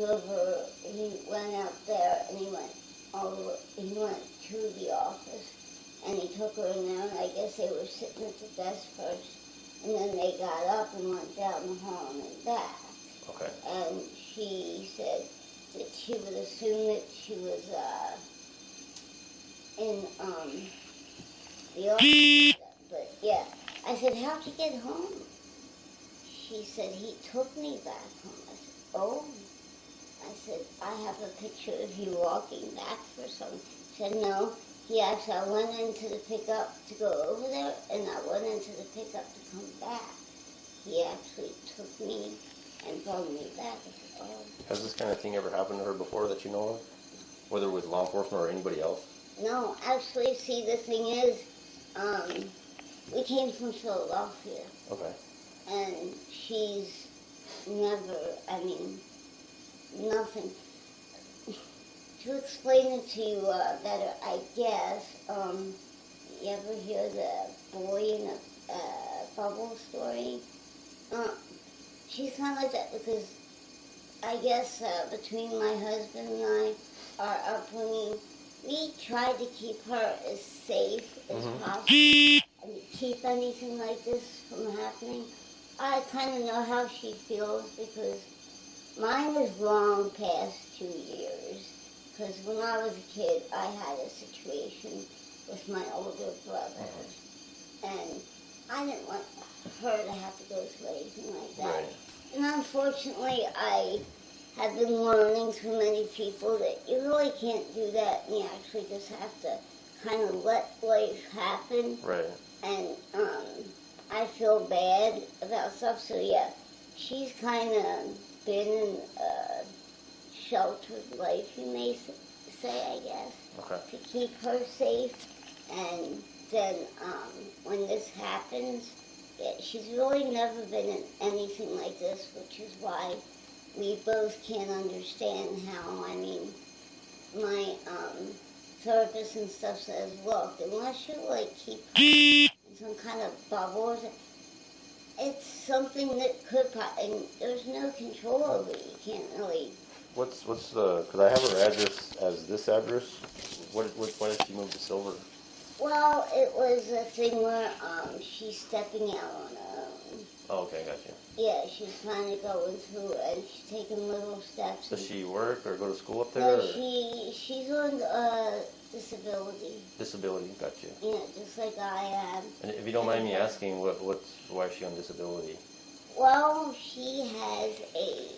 went out there, and he went to the office, and he took her in there, and I guess they were sitting at the desk first, and then they got up and went down the hall and then back. Okay. And she said that she would assume that she was in the office. But yeah, I said, how'd you get home? She said, he took me back home. I said, oh. I said, I have a picture of you walking back for something. She said, no. I went into the pickup to go over there, and I went into the pickup to come back. he actually took me and brought me back as well. Has this kind of thing ever happened to her before that you know of? Whether with law enforcement or anybody else? No, actually, see, the thing is, we came from Philadelphia. Okay. And she's never, I mean, nothing. To explain it to you better, I guess, you ever hear the boy in a bubble story? She's kind of like that because I guess between my husband and I, our upbringing, we tried to keep her as safe as possible and keep anything like this from happening. I kind of know how she feels because mine was long past 2 years. Because when I was a kid, I had a situation with my older brother. And I didn't want her to have to go through anything like that. Right. And unfortunately, I have been learning through many people that you really can't do that. And you actually just have to kind of let life happen. Right. And I feel bad about stuff. So yeah, she's kind of been in a sheltered life, you may say, I guess, Okay. to keep her safe. And then when this happens, yeah, she's really never been in anything like this, which is why we both can't understand how, I mean, my therapist and stuff says, look, unless you like keep her in some kind of bubble, it's something that could, and there's no control over it. You can't really. What's the? Because I have her address as this address. Why did she move to Silver? Well, it was a thing where she's stepping out on her own. Oh, okay, gotcha. Yeah, she's kind of going through and she's taking little steps. Does she work or go to school up there? No, or? she's on disability. Disability, gotcha. Yeah, just like I am. And if you don't mind me asking, why is she on disability? Well, she has a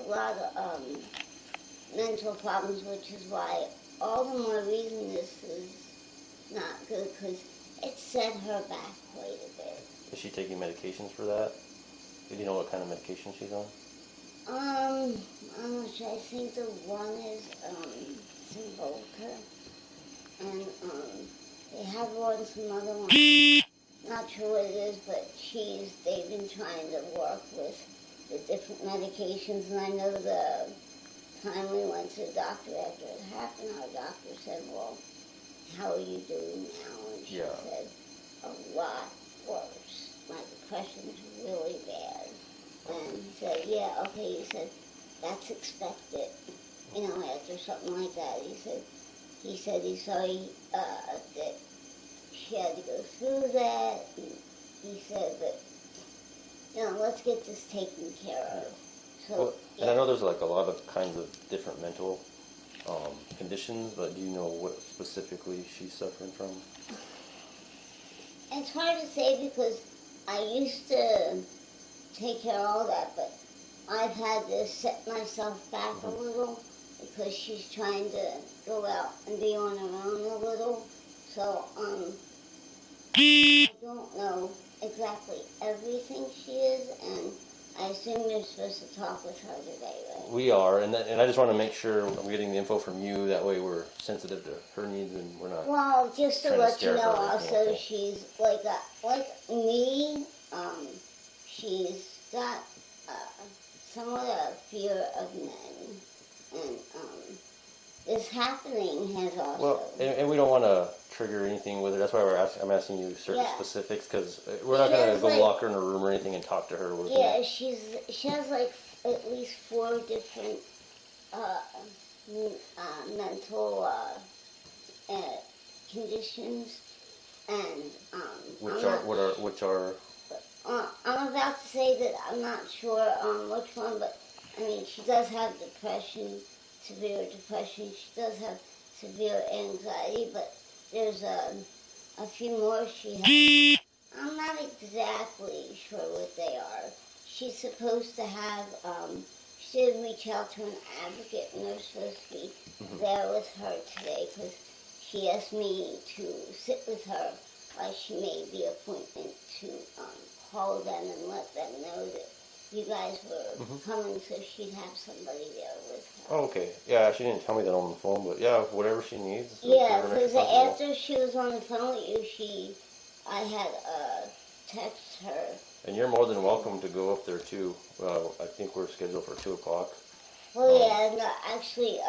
lot of mental problems, which is why all the more reason this is not good, because it set her back quite a bit. Is she taking medications for that? Do you know what kind of medication she's on? I'm not sure. I think the one is Cymbalta, and they have one, some other one. Not sure what it is, but they've been trying to work with the different medications, and I know the time we went to the doctor after it happened, our doctor said, well, how are you doing now? And she said, a lot worse. My depression's really bad. And he said, yeah, okay. He said, that's expected, after something like that. He said he's sorry that she had to go through that. And he said, but, let's get this taken care of. So, well, and I know there's like a lot of kinds of different mental conditions, but do you know what specifically she's suffering from? It's hard to say because I used to take care of all that, but I've had to set myself back a little because she's trying to go out and be on her own a little. So, I don't know exactly everything she is, and I assume you're supposed to talk with her today, right? We are, and I just want to make sure I'm getting the info from you. That way we're sensitive to her needs and we're not. Well, just to let you know, also, okay. she's like me. She's got somewhat of fear of men, and this happening has also. Well, and we don't want to trigger anything with her. That's why I'm asking you certain specifics, because we're not going to go lock her in a room or anything and talk to her. Yeah, she has like at least 4 different mental conditions, and which are. I'm about to say that I'm not sure which one, but I mean she does have depression, severe depression. She does have severe anxiety, but there's a few more she has. I'm not exactly sure what they are. She's supposed to have, she did reach out to an advocate, and they're supposed to be there with her today, because she asked me to sit with her while she made the appointment to call them and let them know that you guys were coming, so she'd have somebody there with her. Oh, okay. Yeah, she didn't tell me that on the phone, but yeah, whatever she needs. Yeah, because after she was on the phone with you, I had text her. And you're more than welcome to go up there too. I think we're scheduled for 2 o'clock. Well, yeah, no, actually,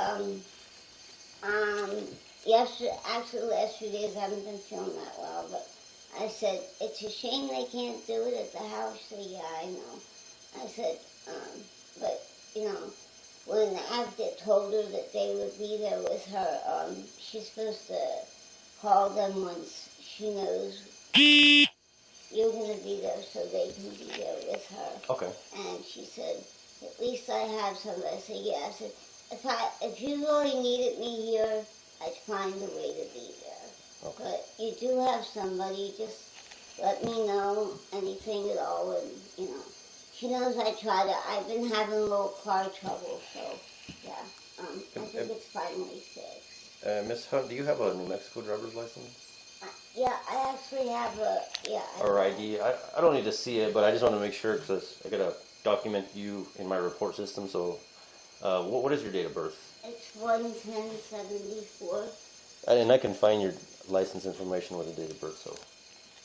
last few days I haven't been feeling that well, but I said, it's a shame they can't do it at the house. So, yeah, I know. I said, but, you know, when the advocate told her that they would be there with her, she's supposed to call them once she knows you're going to be there so they can be there with her. Okay. And she said, at least I have somebody. I said, yeah. I said, if you really needed me here, I'd find a way to be there. Okay. But you do have somebody, just let me know anything at all, and, you know. She knows I've been having a little car trouble, so, yeah, I think it's finally fixed. Miss Hunt, do you have a New Mexico driver's license? Yeah, I actually have Or ID? I don't need to see it, but I just want to make sure, because I got to document you in my report system, so, what is your date of birth? It's 1/10/74. And I can find your license information with the date of birth, so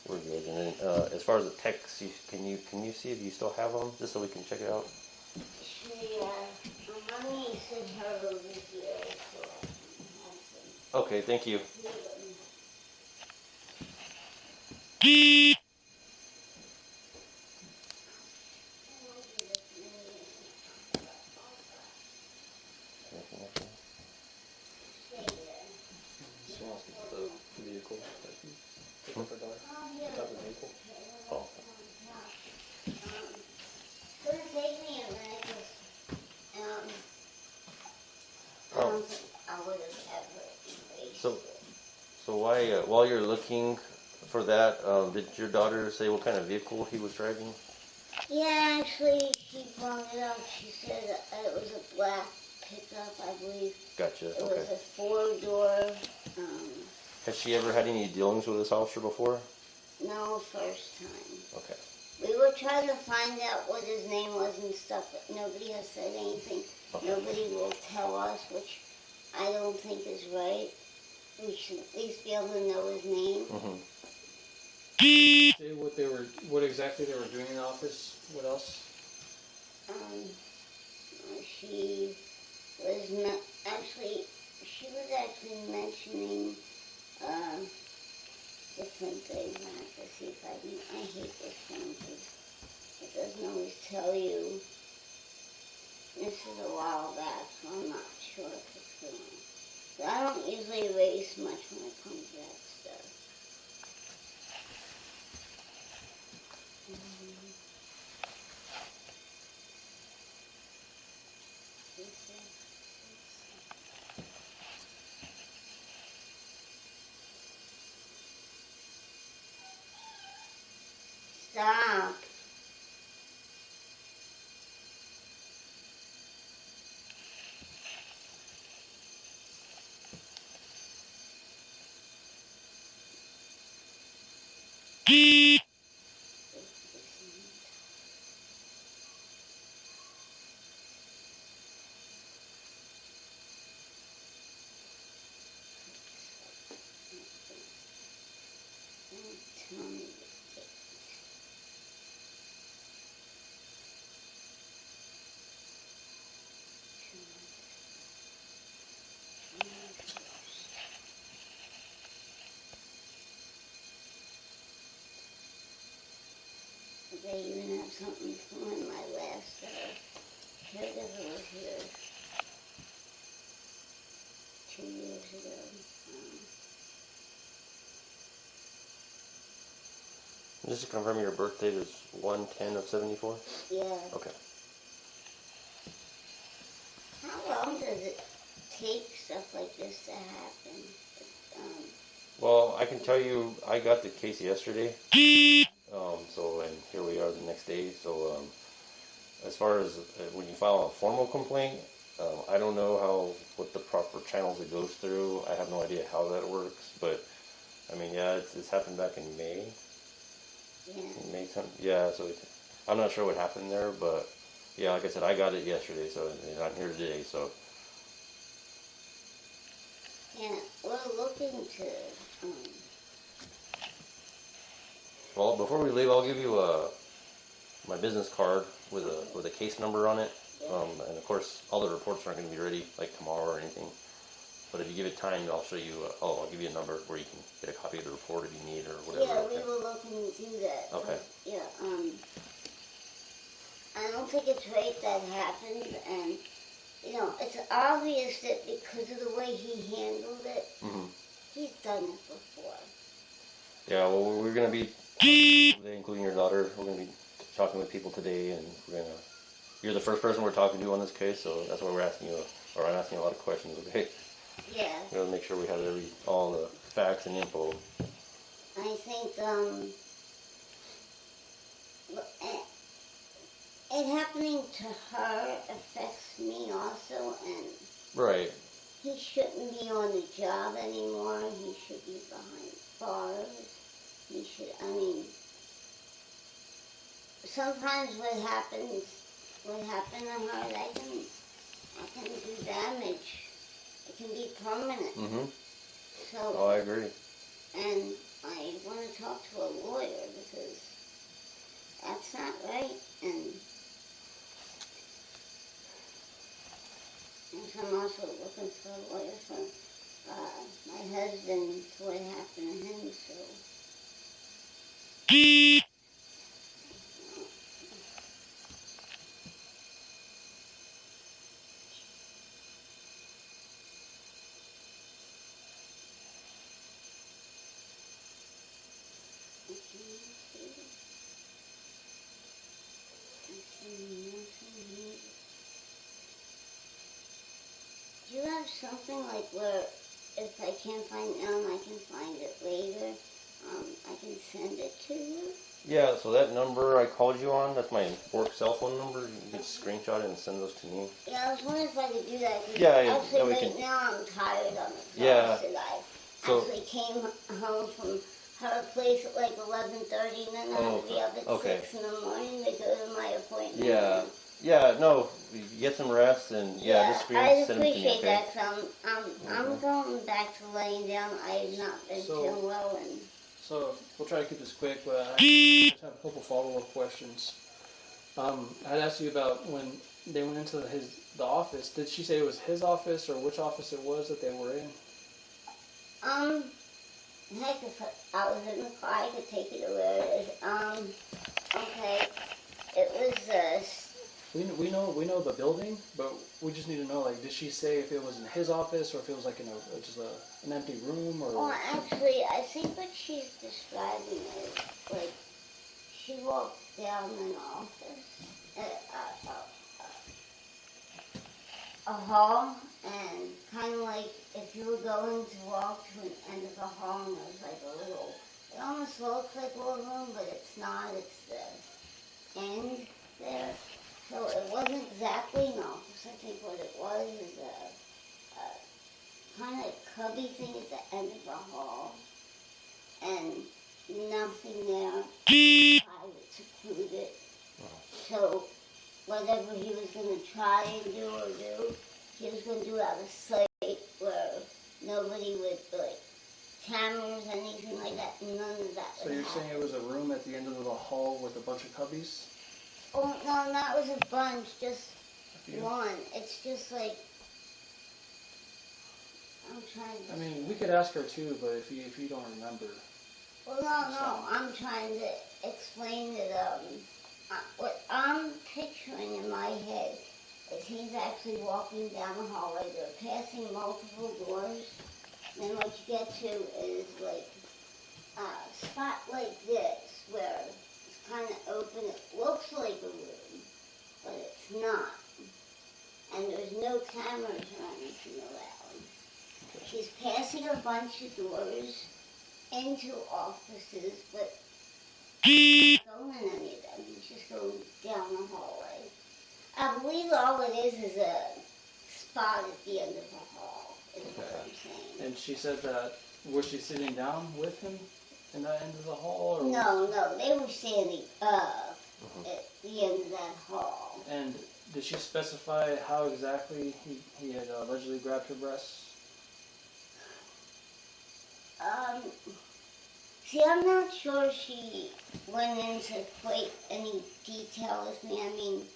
we're good. And then, as far as the texts, can you see if you still have them, just so we can check it out? My niece sent her over here, so I can have some. Okay, thank you. So while you're looking for that, did your daughter say what kind of vehicle he was driving? Yeah, actually, she brought it up. She said it was a black pickup, I believe. Gotcha. It was a 4-door. Has she ever had any dealings with this officer before? No, first time. Okay. We were trying to find out what his name was and stuff, but nobody has said anything. Okay. Nobody will tell us, which I don't think is right. We should at least be able to know his name. Say what exactly they were doing in the office. What else? She was actually mentioning different things. I have to see if I hate this one because it doesn't always tell you. This is a while back, so I'm not sure if it's going. But I don't usually erase much when it comes to that stuff. Stop. Tell me the date. They even have something from when my last caregiver was here 2 years ago. Just to confirm, your birth date is 1/10/74? Yeah. Okay. How long does it take stuff like this to happen? Well, I can tell you, I got the case yesterday. And here we are the next day. So, as far as when you file a formal complaint, I don't know what the proper channels it goes through. I have no idea how that works, but I mean, yeah, it's happened back in May. Yeah. It made some, yeah, so I'm not sure what happened there, but yeah, like I said, I got it yesterday, so I'm here today, so. Yeah, we're looking to, Well, before we leave, I'll give you my business card with a case number on it. And of course, all the reports aren't going to be ready like tomorrow or anything. But if you give it time, I'll show you. I'll give you a number where you can get a copy of the report if you need or whatever. yeah, we were looking to do that. Okay. Yeah, I don't think it's right that happened, and, you know, it's obvious that because of the way he handled it, he's done it before. Yeah, well, we're going to be, today, including your daughter, we're going to be talking with people today, and you're the first person we're talking to on this case, so that's why we're asking you, or I'm asking a lot of questions, okay? Yeah. We want to make sure we have all the facts and info. I think, it happening to her affects me also, and Right. he shouldn't be on the job anymore. He should be behind bars. He should, I mean, sometimes what happened to her, that can do damage. It can be permanent. So, Oh, I agree. and I want to talk to a lawyer because that's not right. And so I'm also looking for a lawyer for my husband, for what happened to him. So. Do you have something like where if I can't find it now and I can find it later, I can send it to you? Yeah, so that number I called you on, that's my work cell phone number. You can screenshot it and send those to me. Yeah, I was wondering if I could do that. Yeah, actually, we right can. now I'm tired on the Yeah. and I So- actually came home from her place at like 11:30, and then I had to be up at okay. 6 in the morning to go to my appointment. Yeah. Yeah, no, you get some rest and just I'd send them to me, appreciate okay? that. I'm going back to laying down. I have not been feeling well, and So we'll try to keep this quick, but I just have a couple follow-up questions. I'd asked you about when they went into the office. Did she say it was his office or which office it was that they were in? heck, if I was in the car, I could take it to where it is. Okay, it was We know the building, but we just need to know, like, did she say if it was in his office or if it was like in an empty room or? Well, actually, I think what she's describing is like she walked down an office, a hall, and kind of like if you were going to walk to an end of the hall, and there was like a little. It almost looks like a little room, but it's not. It's the end there. So it wasn't exactly an office. I think what it was is a kind of cubby thing at the end of the hall, and nothing there. Private, secluded. So whatever he was going to try and do, he was going to do out of sight where nobody would, like, cameras, anything like that, none of that. So you're saying it was a room at the end of the hall with a bunch of cubbies? Oh, no, that was a bunch, just one. It's just like, I'm trying to... I mean, we could ask her too, but if you don't remember. Well, no, I'm trying to explain that, what I'm picturing in my head is he's actually walking down the hallway. They're passing multiple doors. And then what you get to is like a spot like this where it's kind of open. It looks like a room, but it's not. And there's no cameras or anything around. She's passing a bunch of doors into offices, but he's not going in any of them. He's just going down the hallway. I believe all it is a spot at the end of the hall, is what I'm saying. And she said that, was she sitting down with him? in that end of the hall? Or No, they were standing up at the end of that hall. And did she specify how exactly he had allegedly grabbed her breasts? See, I'm not sure she went into quite any detail with me. I mean,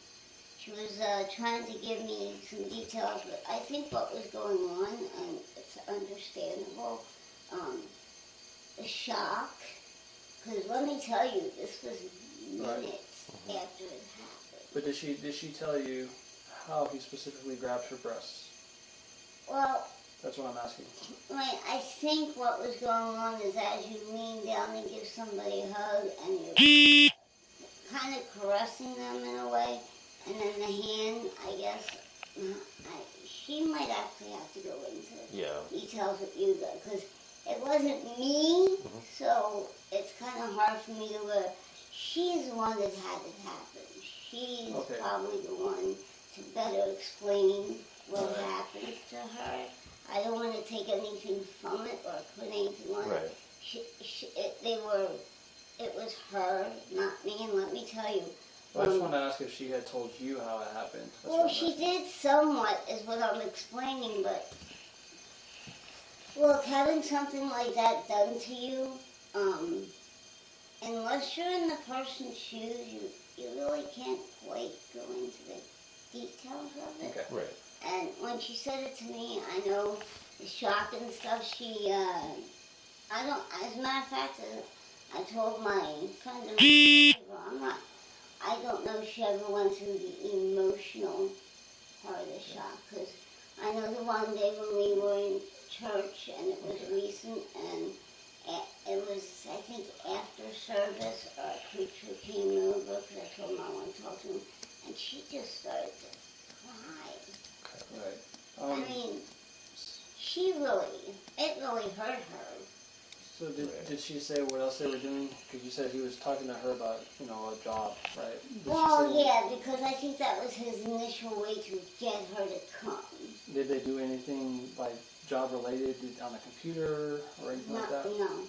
she was trying to give me some details, but I think what was going on, and it's understandable, the shock, because let me tell you, this was minutes after it happened. But did she tell you how he specifically grabbed her breasts? Well, that's what I'm asking. I think what was going on is as you lean down and give somebody a hug and you're kind of caressing them in a way, and then the hand, I guess, she might actually have to go into details with you though, because it wasn't me, so it's kind of hard for me to she's the one that had it happen. She's probably the one to better explain what happened to her. I don't want to take anything from it or put anything on it. It was her, not me, and let me tell you. Well, I just want to ask if she had told you how it happened. Well, she did somewhat, is what I'm explaining, but look, having something like that done to you, unless you're in the person's shoes, you really can't quite go into the details of it. Okay. Right. And when she said it to me, I know the shock and stuff, as a matter of fact, I told my friend, I don't know if she ever went through the emotional part of the shock, because I know the one day when we were in church, and it was recent, and it was, I think, after service, a preacher came over, because I told him I wanted to talk to him, and she just started to cry. Right. I mean, it really hurt her. So did she say what else they were doing? Because you said he was talking to her about, a job, right? Because I think that was his initial way to get her to come. Did they do anything, like, job-related on the computer or anything like that? No.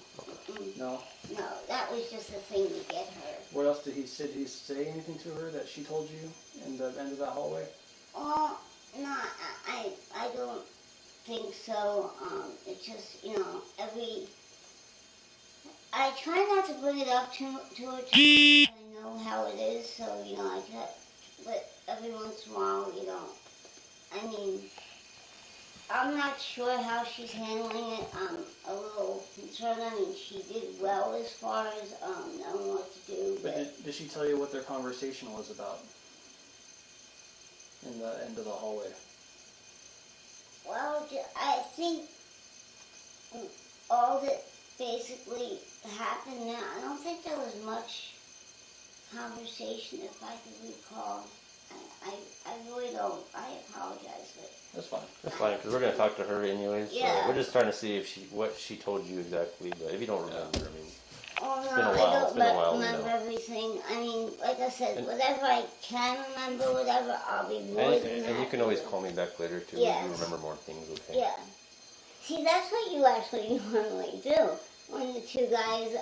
No? No, that was just a thing to get her. What else did he say anything to her that she told you in the end of that hallway? Oh, no, I don't think so. It's just, I try not to bring it up to her too. I know how it is, so, I try, but every once in a while, I mean, I'm not sure how she's handling it. I'm a little concerned. I mean, she did well as far as knowing what to do. But did she tell you what their conversation was about in the end of the hallway? Well, I think all that basically happened now, I don't think there was much conversation, if I can recall. I really don't. I apologize, but that's fine. That's fine, because we're going to talk to her anyways. Yeah. So we're just trying to see what she told you exactly. But if you don't remember, I mean, oh it's no, been a while. It's been a while. I don't remember everything. I mean, like I said, whatever I can remember, whatever, I'll be more than and you can always call me back later too. Yes. If you remember more things. Okay. Yeah. See, that's what you actually normally do. When the two guys,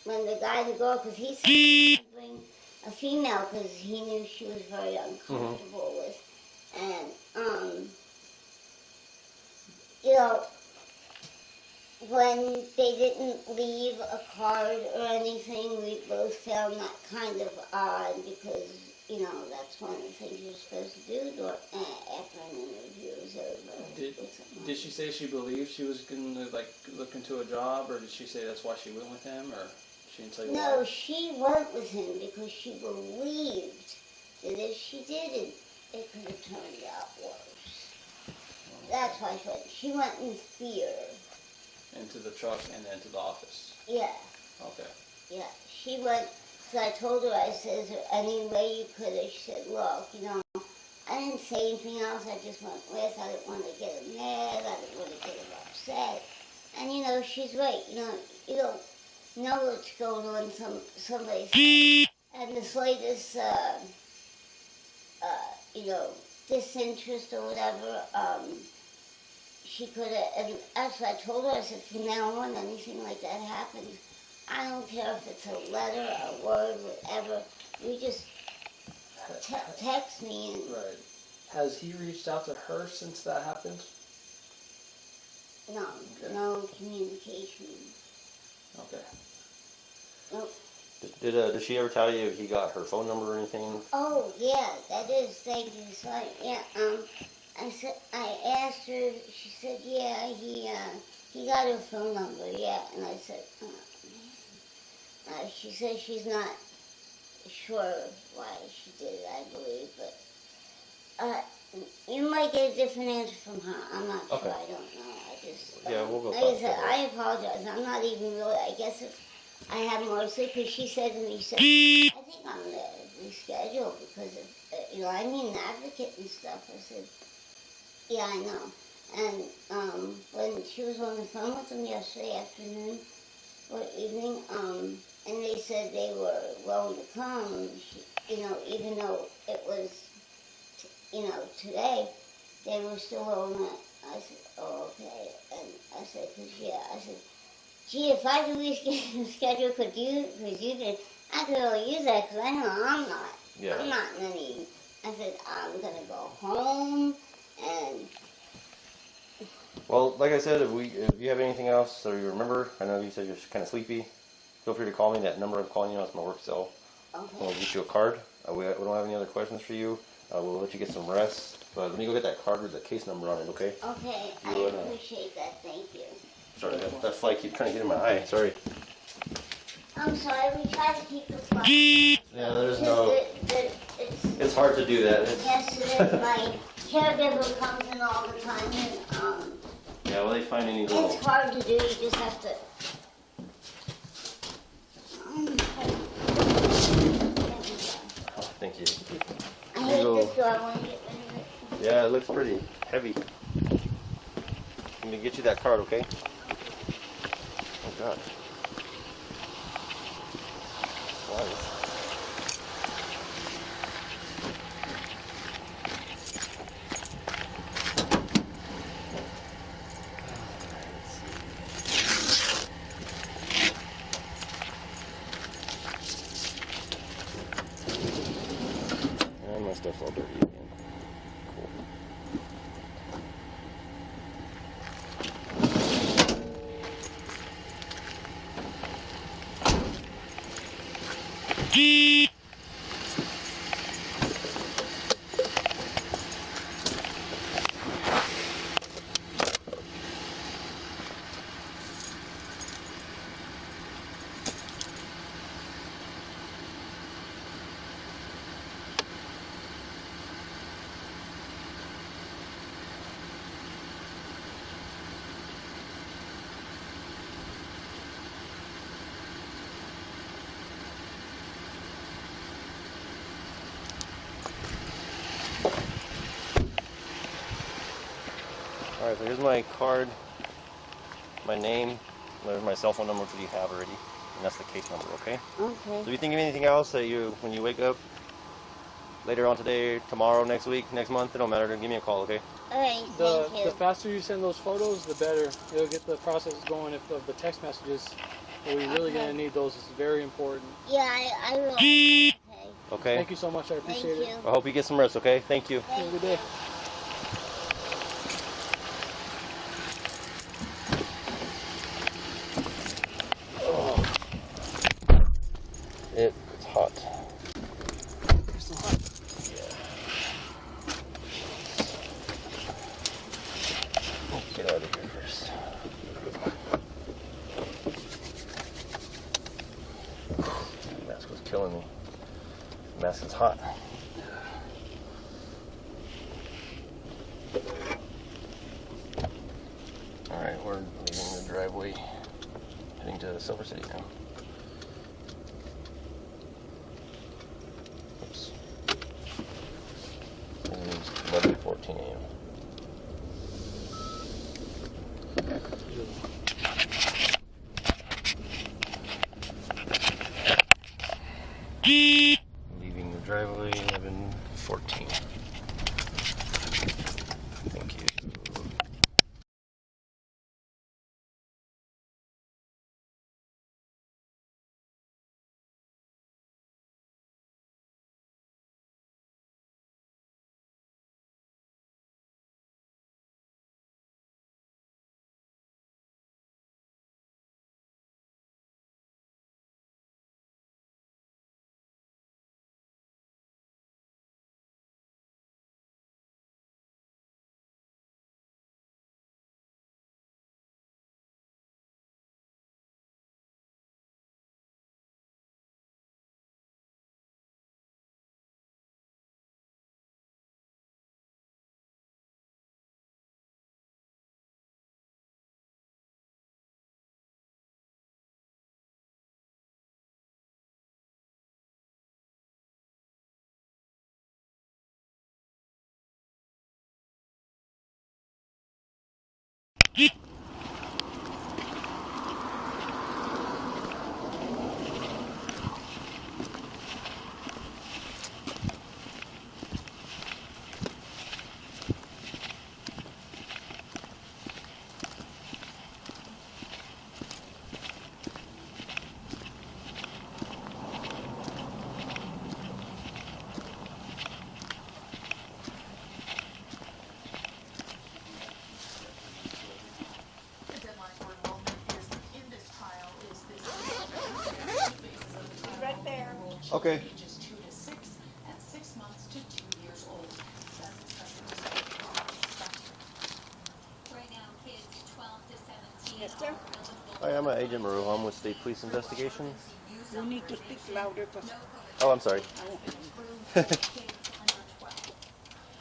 when the guy and the girl, because he said he would bring a female because he knew she was very uncomfortable with. And, when they didn't leave a card or anything, we both found that kind of odd because, that's one of the things you're supposed to do after an interview is over. Did she say she believed she was going to, look into a job, or did she say that's why she went with him, or she didn't tell you No, why? she went with him because she believed that if she didn't, it could have turned out worse. That's why she went in fear. Into the truck and then to the office? Yeah. Okay. Yeah, she went, so I told her, I said, is there any way you could have? She said, look, I didn't say anything else, I just went with, I didn't want to get him mad, I didn't want to get him upset. And she's right, you don't know what's going on somebody's head. And the slightest, disinterest or whatever, she could have, and actually I told her, I said, from now on, anything like that happens, I don't care if it's a letter, a word, whatever. You just text me and Right. Has he reached out to her since that happened? no communication. Okay. Nope. Did she ever tell you if he got her phone number or anything? Oh yeah, that is, thank you. So yeah, I asked her. She said, yeah, he got her phone number. Yeah, and I said, she said she's not sure why she did it. I believe, but you might get a different answer from her. I'm not sure. Okay. I don't know. I just We'll go. like I said, I apologize. I'm not even really. I guess if I have more to say, because she said to me, I think I'm going to reschedule because of, I need an advocate and stuff. I said, yeah, I know. And when she was on the phone with them yesterday afternoon or evening, and they said they were willing to come, even though it was, today, they were still willing to. I said, oh, okay. And I said, gee, if I could reschedule, could you I could really use that, because I know I'm not. Yeah. I'm not in any. I said, I'm going to go home, and... Well, like I said, if you have anything else or you remember, I know you said you're kind of sleepy, feel free to call me. That number I'm calling you on is my work cell. Okay. We'll get you a card. We don't have any other questions for you. We'll let you get some rest. But let me go get that card with the case number on it, okay? Okay, I appreciate that. Thank you. Sorry, that fly keeps trying to get in my eye. Sorry. I'm sorry, we try to keep the fly. Yeah, there's no... It's hard to do that. Yes, it is. My caregiver comes in all the time, and yeah, well, they find any little... it's hard to do. You just have to... Thank you. I hate this, so I want to get rid of it. Yeah, it looks pretty heavy. Let me get you that card, okay? Oh, God. Wow. And my stuff's all dirty again. Cool. Alright, so here's my card, my name, there's my cell phone number, which you have already, and that's the case number, okay? Okay. So if you think of anything else that when you wake up later on today, tomorrow, next week, next month, it don't matter, give me a call, okay? Alright, thank you. The faster you send those photos, the better. It'll get the process going of the text messages. We're really going to need those. It's very important. Yeah, I will. Okay. Okay? Thank you so much. I appreciate it. I hope you get some rest, okay? Thank you. Have a good day. It's hot. You're still hot. Yeah. Get out of here first. The mask was killing me. The mask is hot. Alright, we're leaving the driveway, heading to Silver City now. Oops. It's 11:14 a.m. Leaving the driveway, 11:14. Right there. Okay. Ages 2 to 6 and 6 months to 2 years old. Right now, kids 12 to 17. Yes, sir. Hi, I'm Agent Marujo. I'm with State Police Investigations. You need to speak louder. Oh, I'm sorry.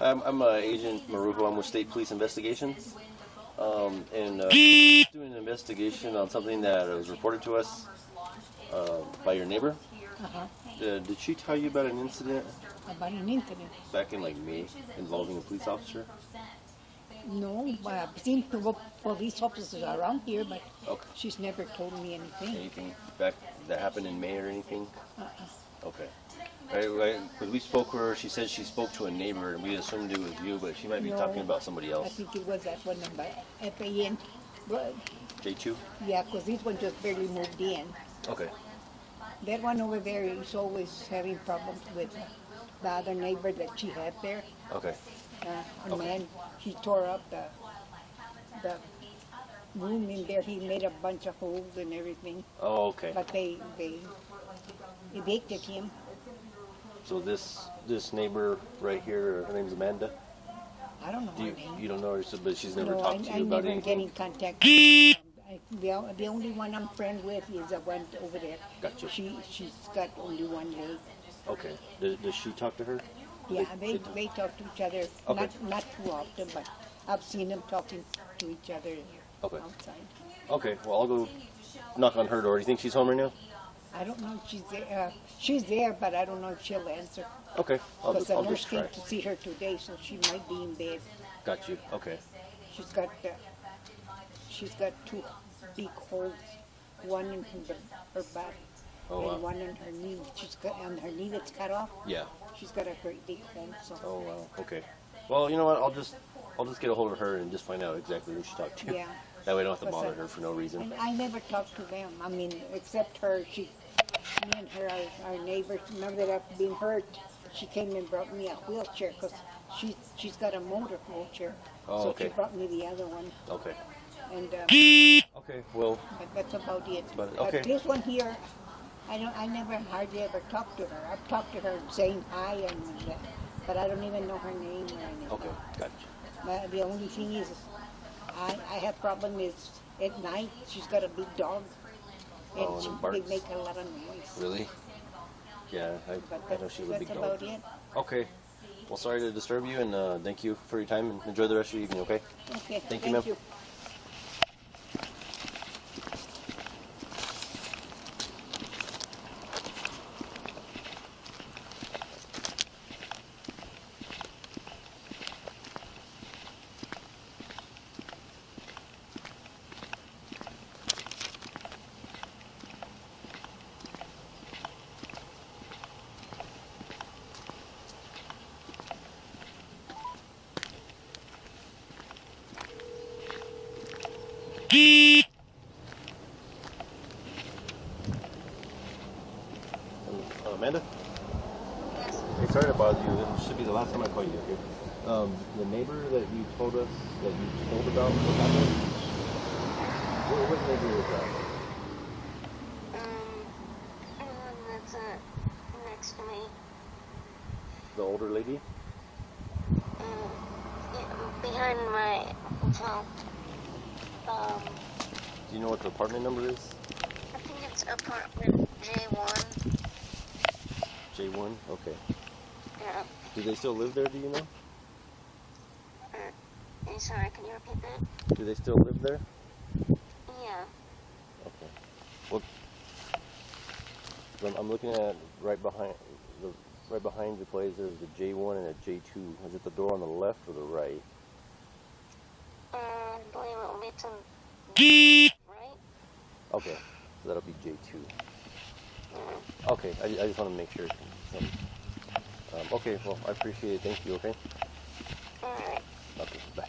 I'm Agent Marujo. I'm with State Police Investigations. Doing an investigation on something that was reported to us by your neighbor. Did she tell you about an incident About an incident? back in like May involving a police officer? No, I've seen police officers around here, but Okay. she's never told me anything. Anything back that happened in May or anything? Okay. Because we spoke to her, she said she spoke to a neighbor, and we assumed it was you, but she might be No, talking about somebody I else. think it was that one about FAN. But, J2? yeah, because this one just barely moved in. Okay. That one over there is always having problems with the other neighbor that she had there. Okay. A man, he tore up the room in there. He made a bunch of holes and everything. Oh, okay. But they evicted him. So this neighbor right here, her name's Amanda? I don't know her name. You don't know her, but she's never No, talked to I you about never anything? get in contact. The only one I'm friends with is the one over there. Gotcha. She's got only one leg. Okay. Does she talk to her? Yeah, they talk to each other. Okay. Not too often, but I've seen them talking to each other Okay. outside. Okay, well, I'll go knock on her door. Do you think she's home right now? I don't know if she's there. She's there, but I don't know if she'll answer. Okay, I'll Because the just nurse try. came to see her today, so she might be in bed. Got you. Okay. She's got two big holes, one in her back Oh, and wow. one on her knee. She's got on her knee that's cut off. Yeah. She's got a great big hole. So Oh, wow. Okay. Well, you know what? I'll just get a hold of her and just find out exactly who she talked to. yeah. That way I don't have to What's bother that? her for no reason. And I never talked to them. I mean, except her. Me and her are neighbors. Remember that I've been hurt. She came and brought me a wheelchair because she's got a motor wheelchair. Oh, so okay. she brought me the other one. Okay. And Okay, well, but that's about it. But- okay. This one here, I never hardly ever talked to her. I've talked to her saying hi and that, but I don't even know her name or anything. okay, gotcha. But the only thing is, I have problem is at night she's got a big dog, and Oh, and it they barks? make a lot of noise. Really? Yeah, I know she was a That's big dog. about it. Okay. Well, sorry to disturb you, and thank you for your time, and enjoy the rest of your evening, okay? Okay, Thank you, ma'am. Amanda? Yes. Hey, sorry to bother you. This should be the last time I call you, okay? The neighbor that you told us, that you told about what happened, what neighbor was that? One that's next to me. The older lady? Behind my hotel. Do you know what the apartment number is? I think it's apartment J1. J1? Okay. Yeah. Do they still live there, do you know? Sorry, can you repeat that? Do they still live there? Yeah. Okay. Well, I'm looking at right behind your place. There's a J1 and a J2. Is it the door on the left or the right? I believe it will be 6 and right? Okay, so that'll be J2. Okay, I just want to make sure. Okay, well, I appreciate it. Thank you, okay? Alright. Okay, bye.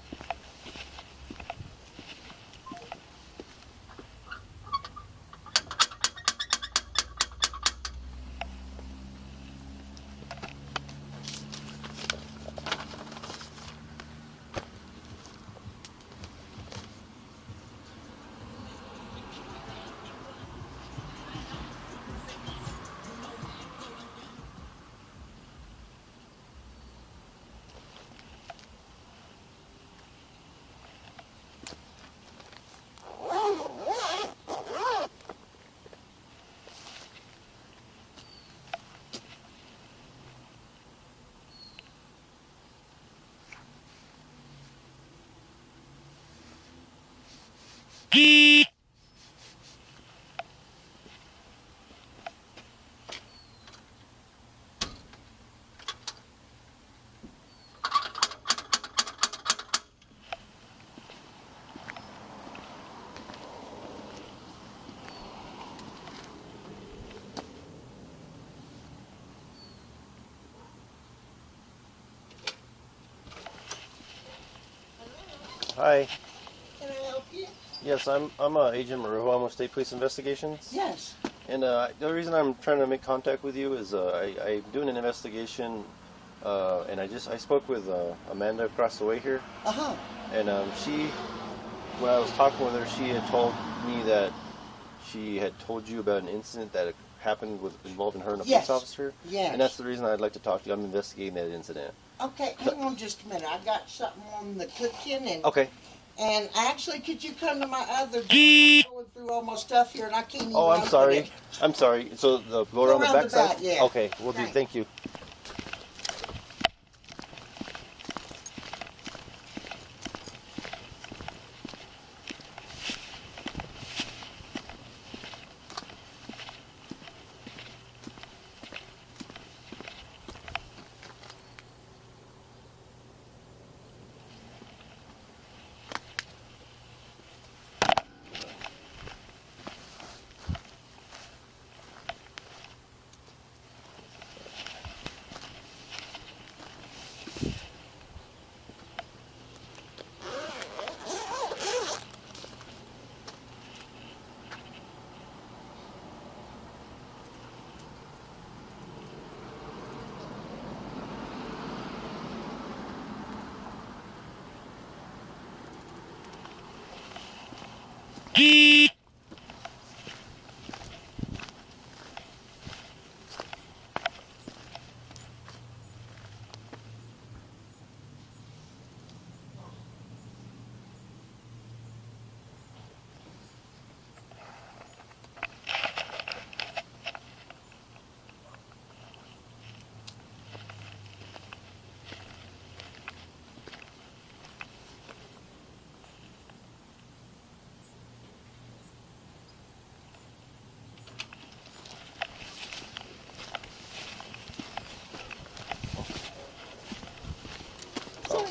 Hi. Can I help you? Yes, I'm Agent Marujo. I'm with State Police Investigations. Yes. And the reason I'm trying to make contact with you is I'm doing an investigation, and I spoke with Amanda across the way here. Uh-huh. And when I was talking with her, she had told me that she had told you about an incident that happened involving her and a police officer. Yes. And that's the reason I'd like to talk to you. I'm investigating that incident. Okay, hang on just a minute. I got something on the kitchen and Okay. and actually, could you come to my other door? I'm going through all my stuff here and I can't even Oh, I'm open sorry. it. I'm sorry. So go around the back side? yeah. Okay, we'll do. Thank you.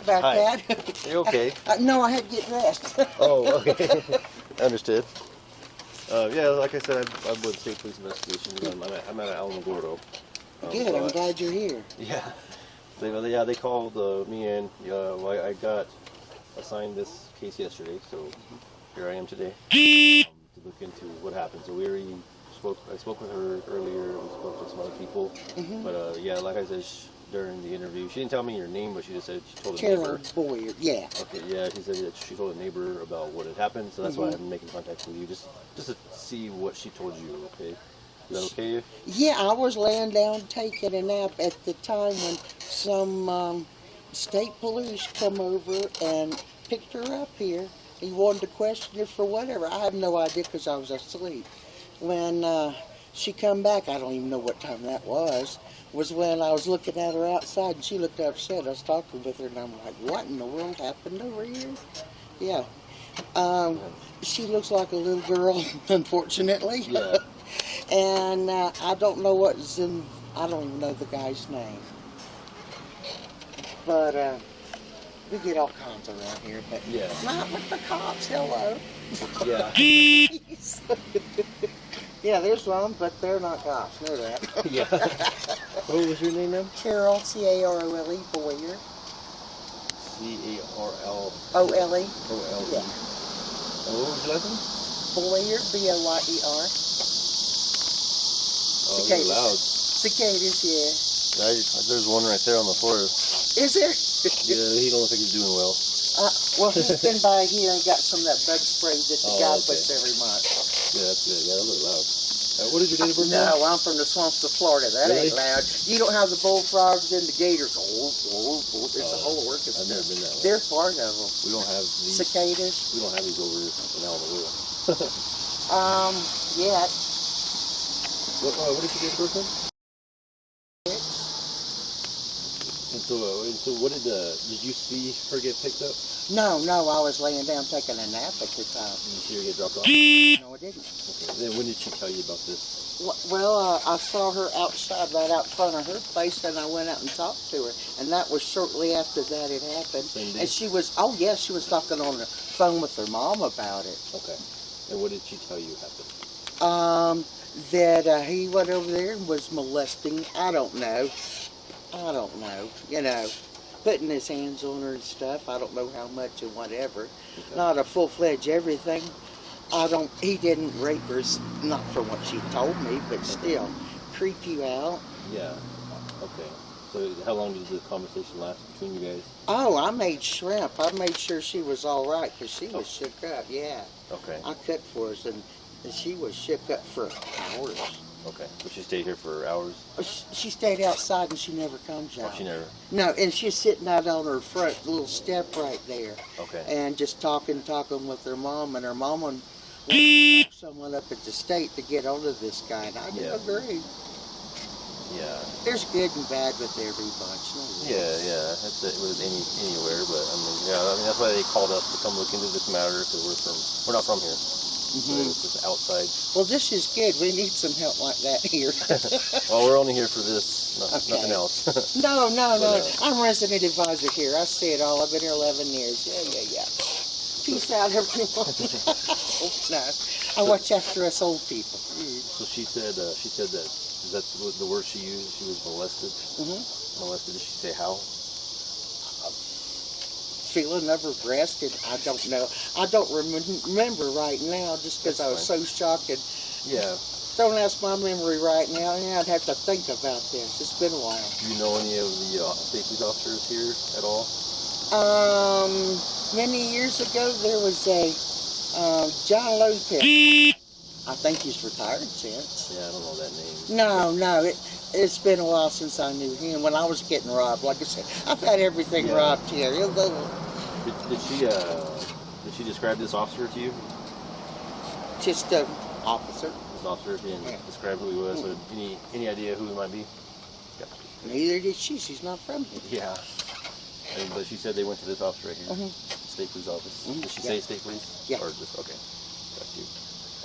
About Hi. that. You okay? No, I had to get dressed. Oh, okay. Understood. Yeah, like I said, I'm with State Police Investigations. I'm at Alamogordo. Good, I'm glad you're here. Yeah. They called me in. I got assigned this case yesterday, so here I am today to look into what happened. So I spoke with her earlier. We spoke to some other people. But yeah, like I said, during the interview, she didn't tell me your name, but she just said she told a neighbor. Boyer, yeah. Okay, yeah, she said that she told a neighbor about what had happened, so that's why I'm making contact with you, just to see what she told you, okay? Is that okay? Yeah, I was laying down taking a nap at the time when some state police come over and picked her up here. He wanted to question her for whatever. I had no idea because I was asleep. When she come back, I don't even know what time that was when I was looking at her outside and she looked upset. I was talking with her and I'm like, what in the world happened over here? Yeah. She looks like a little girl, unfortunately. Yeah. And I don't know I don't even know the guy's name. But We get all kinds around here, but Yeah. not with the cops. Hello. Yeah. Yeah, there's one, but they're not cops. Know that. Yeah. What was your name, ma'am? Carol, C-A-R-O-L-E, Boyer. C-A-R-L. O-L-E. O-L-E. Yeah. And what was your last name? Boyer, B-O-Y-E-R. Oh, Cicadas. you're loud. Cicadas, yeah. There's one right there on the floor. Is there? Yeah, he don't look like he's doing well. Well, he's been by here and got some of that bug spray that the guy okay. puts every month. Yeah, that's good. Yeah, those are loud. What is your date of birth? No, I'm from the swamps of Florida. That Really? ain't loud. You don't have the bullfrogs and the gators. There's a whole orchestra. I've never been that way. They're part of them. We don't have these. Cicadas. We don't have these over in Alabama. Yet. What did you get birth then? And so what did you see her get picked up? No, I was laying down taking a nap at the time. Did you see her get dropped off? No, I didn't. Okay. Then when did she tell you about this? Well, I saw her outside, right out front of her place, and I went out and talked to her. And that was shortly after that had happened. Same day? And she was, she was talking on the phone with her mom about it. Okay. And what did she tell you happened? That he went over there and was molesting. I don't know. You know, putting his hands on her and stuff. I don't know how much and whatever. Okay. Not a full-fledged everything. He didn't rape her, not from what she told me, but still, creep you out. Yeah. Okay. So how long did the conversation last between you guys? Oh, I made shrimp. I made sure she was all right because she was shook up. Yeah. Okay. I cooked for us, and she was shook up for hours. Okay. So she stayed here for hours? She stayed outside, and she never comes out. Oh, she never? No, and she's sitting out on her front little step right there. Okay. And just talking with her mom, and her mom wanted to talk someone up at the state to get onto this guy, and I agree. Yeah. There's good and bad with every bunch. No way. Yeah. That's it with anywhere, but that's why they called us to come look into this matter because we're not from here. So it's just outside. Well, this is good. We need some help like that here. Well, we're only here for this, nothing else. No. But, I'm resident advisor here. I see it all. I've been here 11 years. Yeah. Peace out, everyone. No, I watch after us old people. So she said that, is that the word she used? She was molested? Molested, did she say how? Feeling of her breast, and I don't know. I don't remember right now just because I was so shocked. And don't ask my memory right now. I'd have to think about this. It's been a while. Do you know any of the state police officers here at all? Many years ago, there was a John Lopez. I think he's retired since. Yeah, I don't know that name. No, it's been a while since I knew him. When I was getting robbed, like I said, I've had everything robbed here. Did she describe this officer to you? Just an officer. This officer didn't describe who he was. So any idea who he might be? Neither did she. She's not from here. Yeah. But she said they went to this office right here, state police office. Did she say state police? Yeah. Or just got you.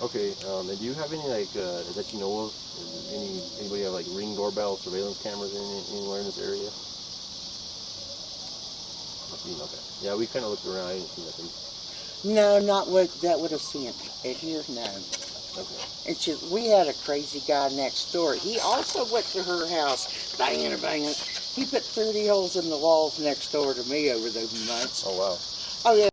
Okay. And do you have any that you know of? Anybody have Ring doorbell surveillance cameras anywhere in this area? Okay. Yeah, we kind of looked around. I didn't see nothing. No, not what that would have seen. And here, no. Okay. It's just, we had a crazy guy next door. He also went to her house, banging. He put 30 holes in the walls next door to me over those months. Oh, wow. Oh, yeah,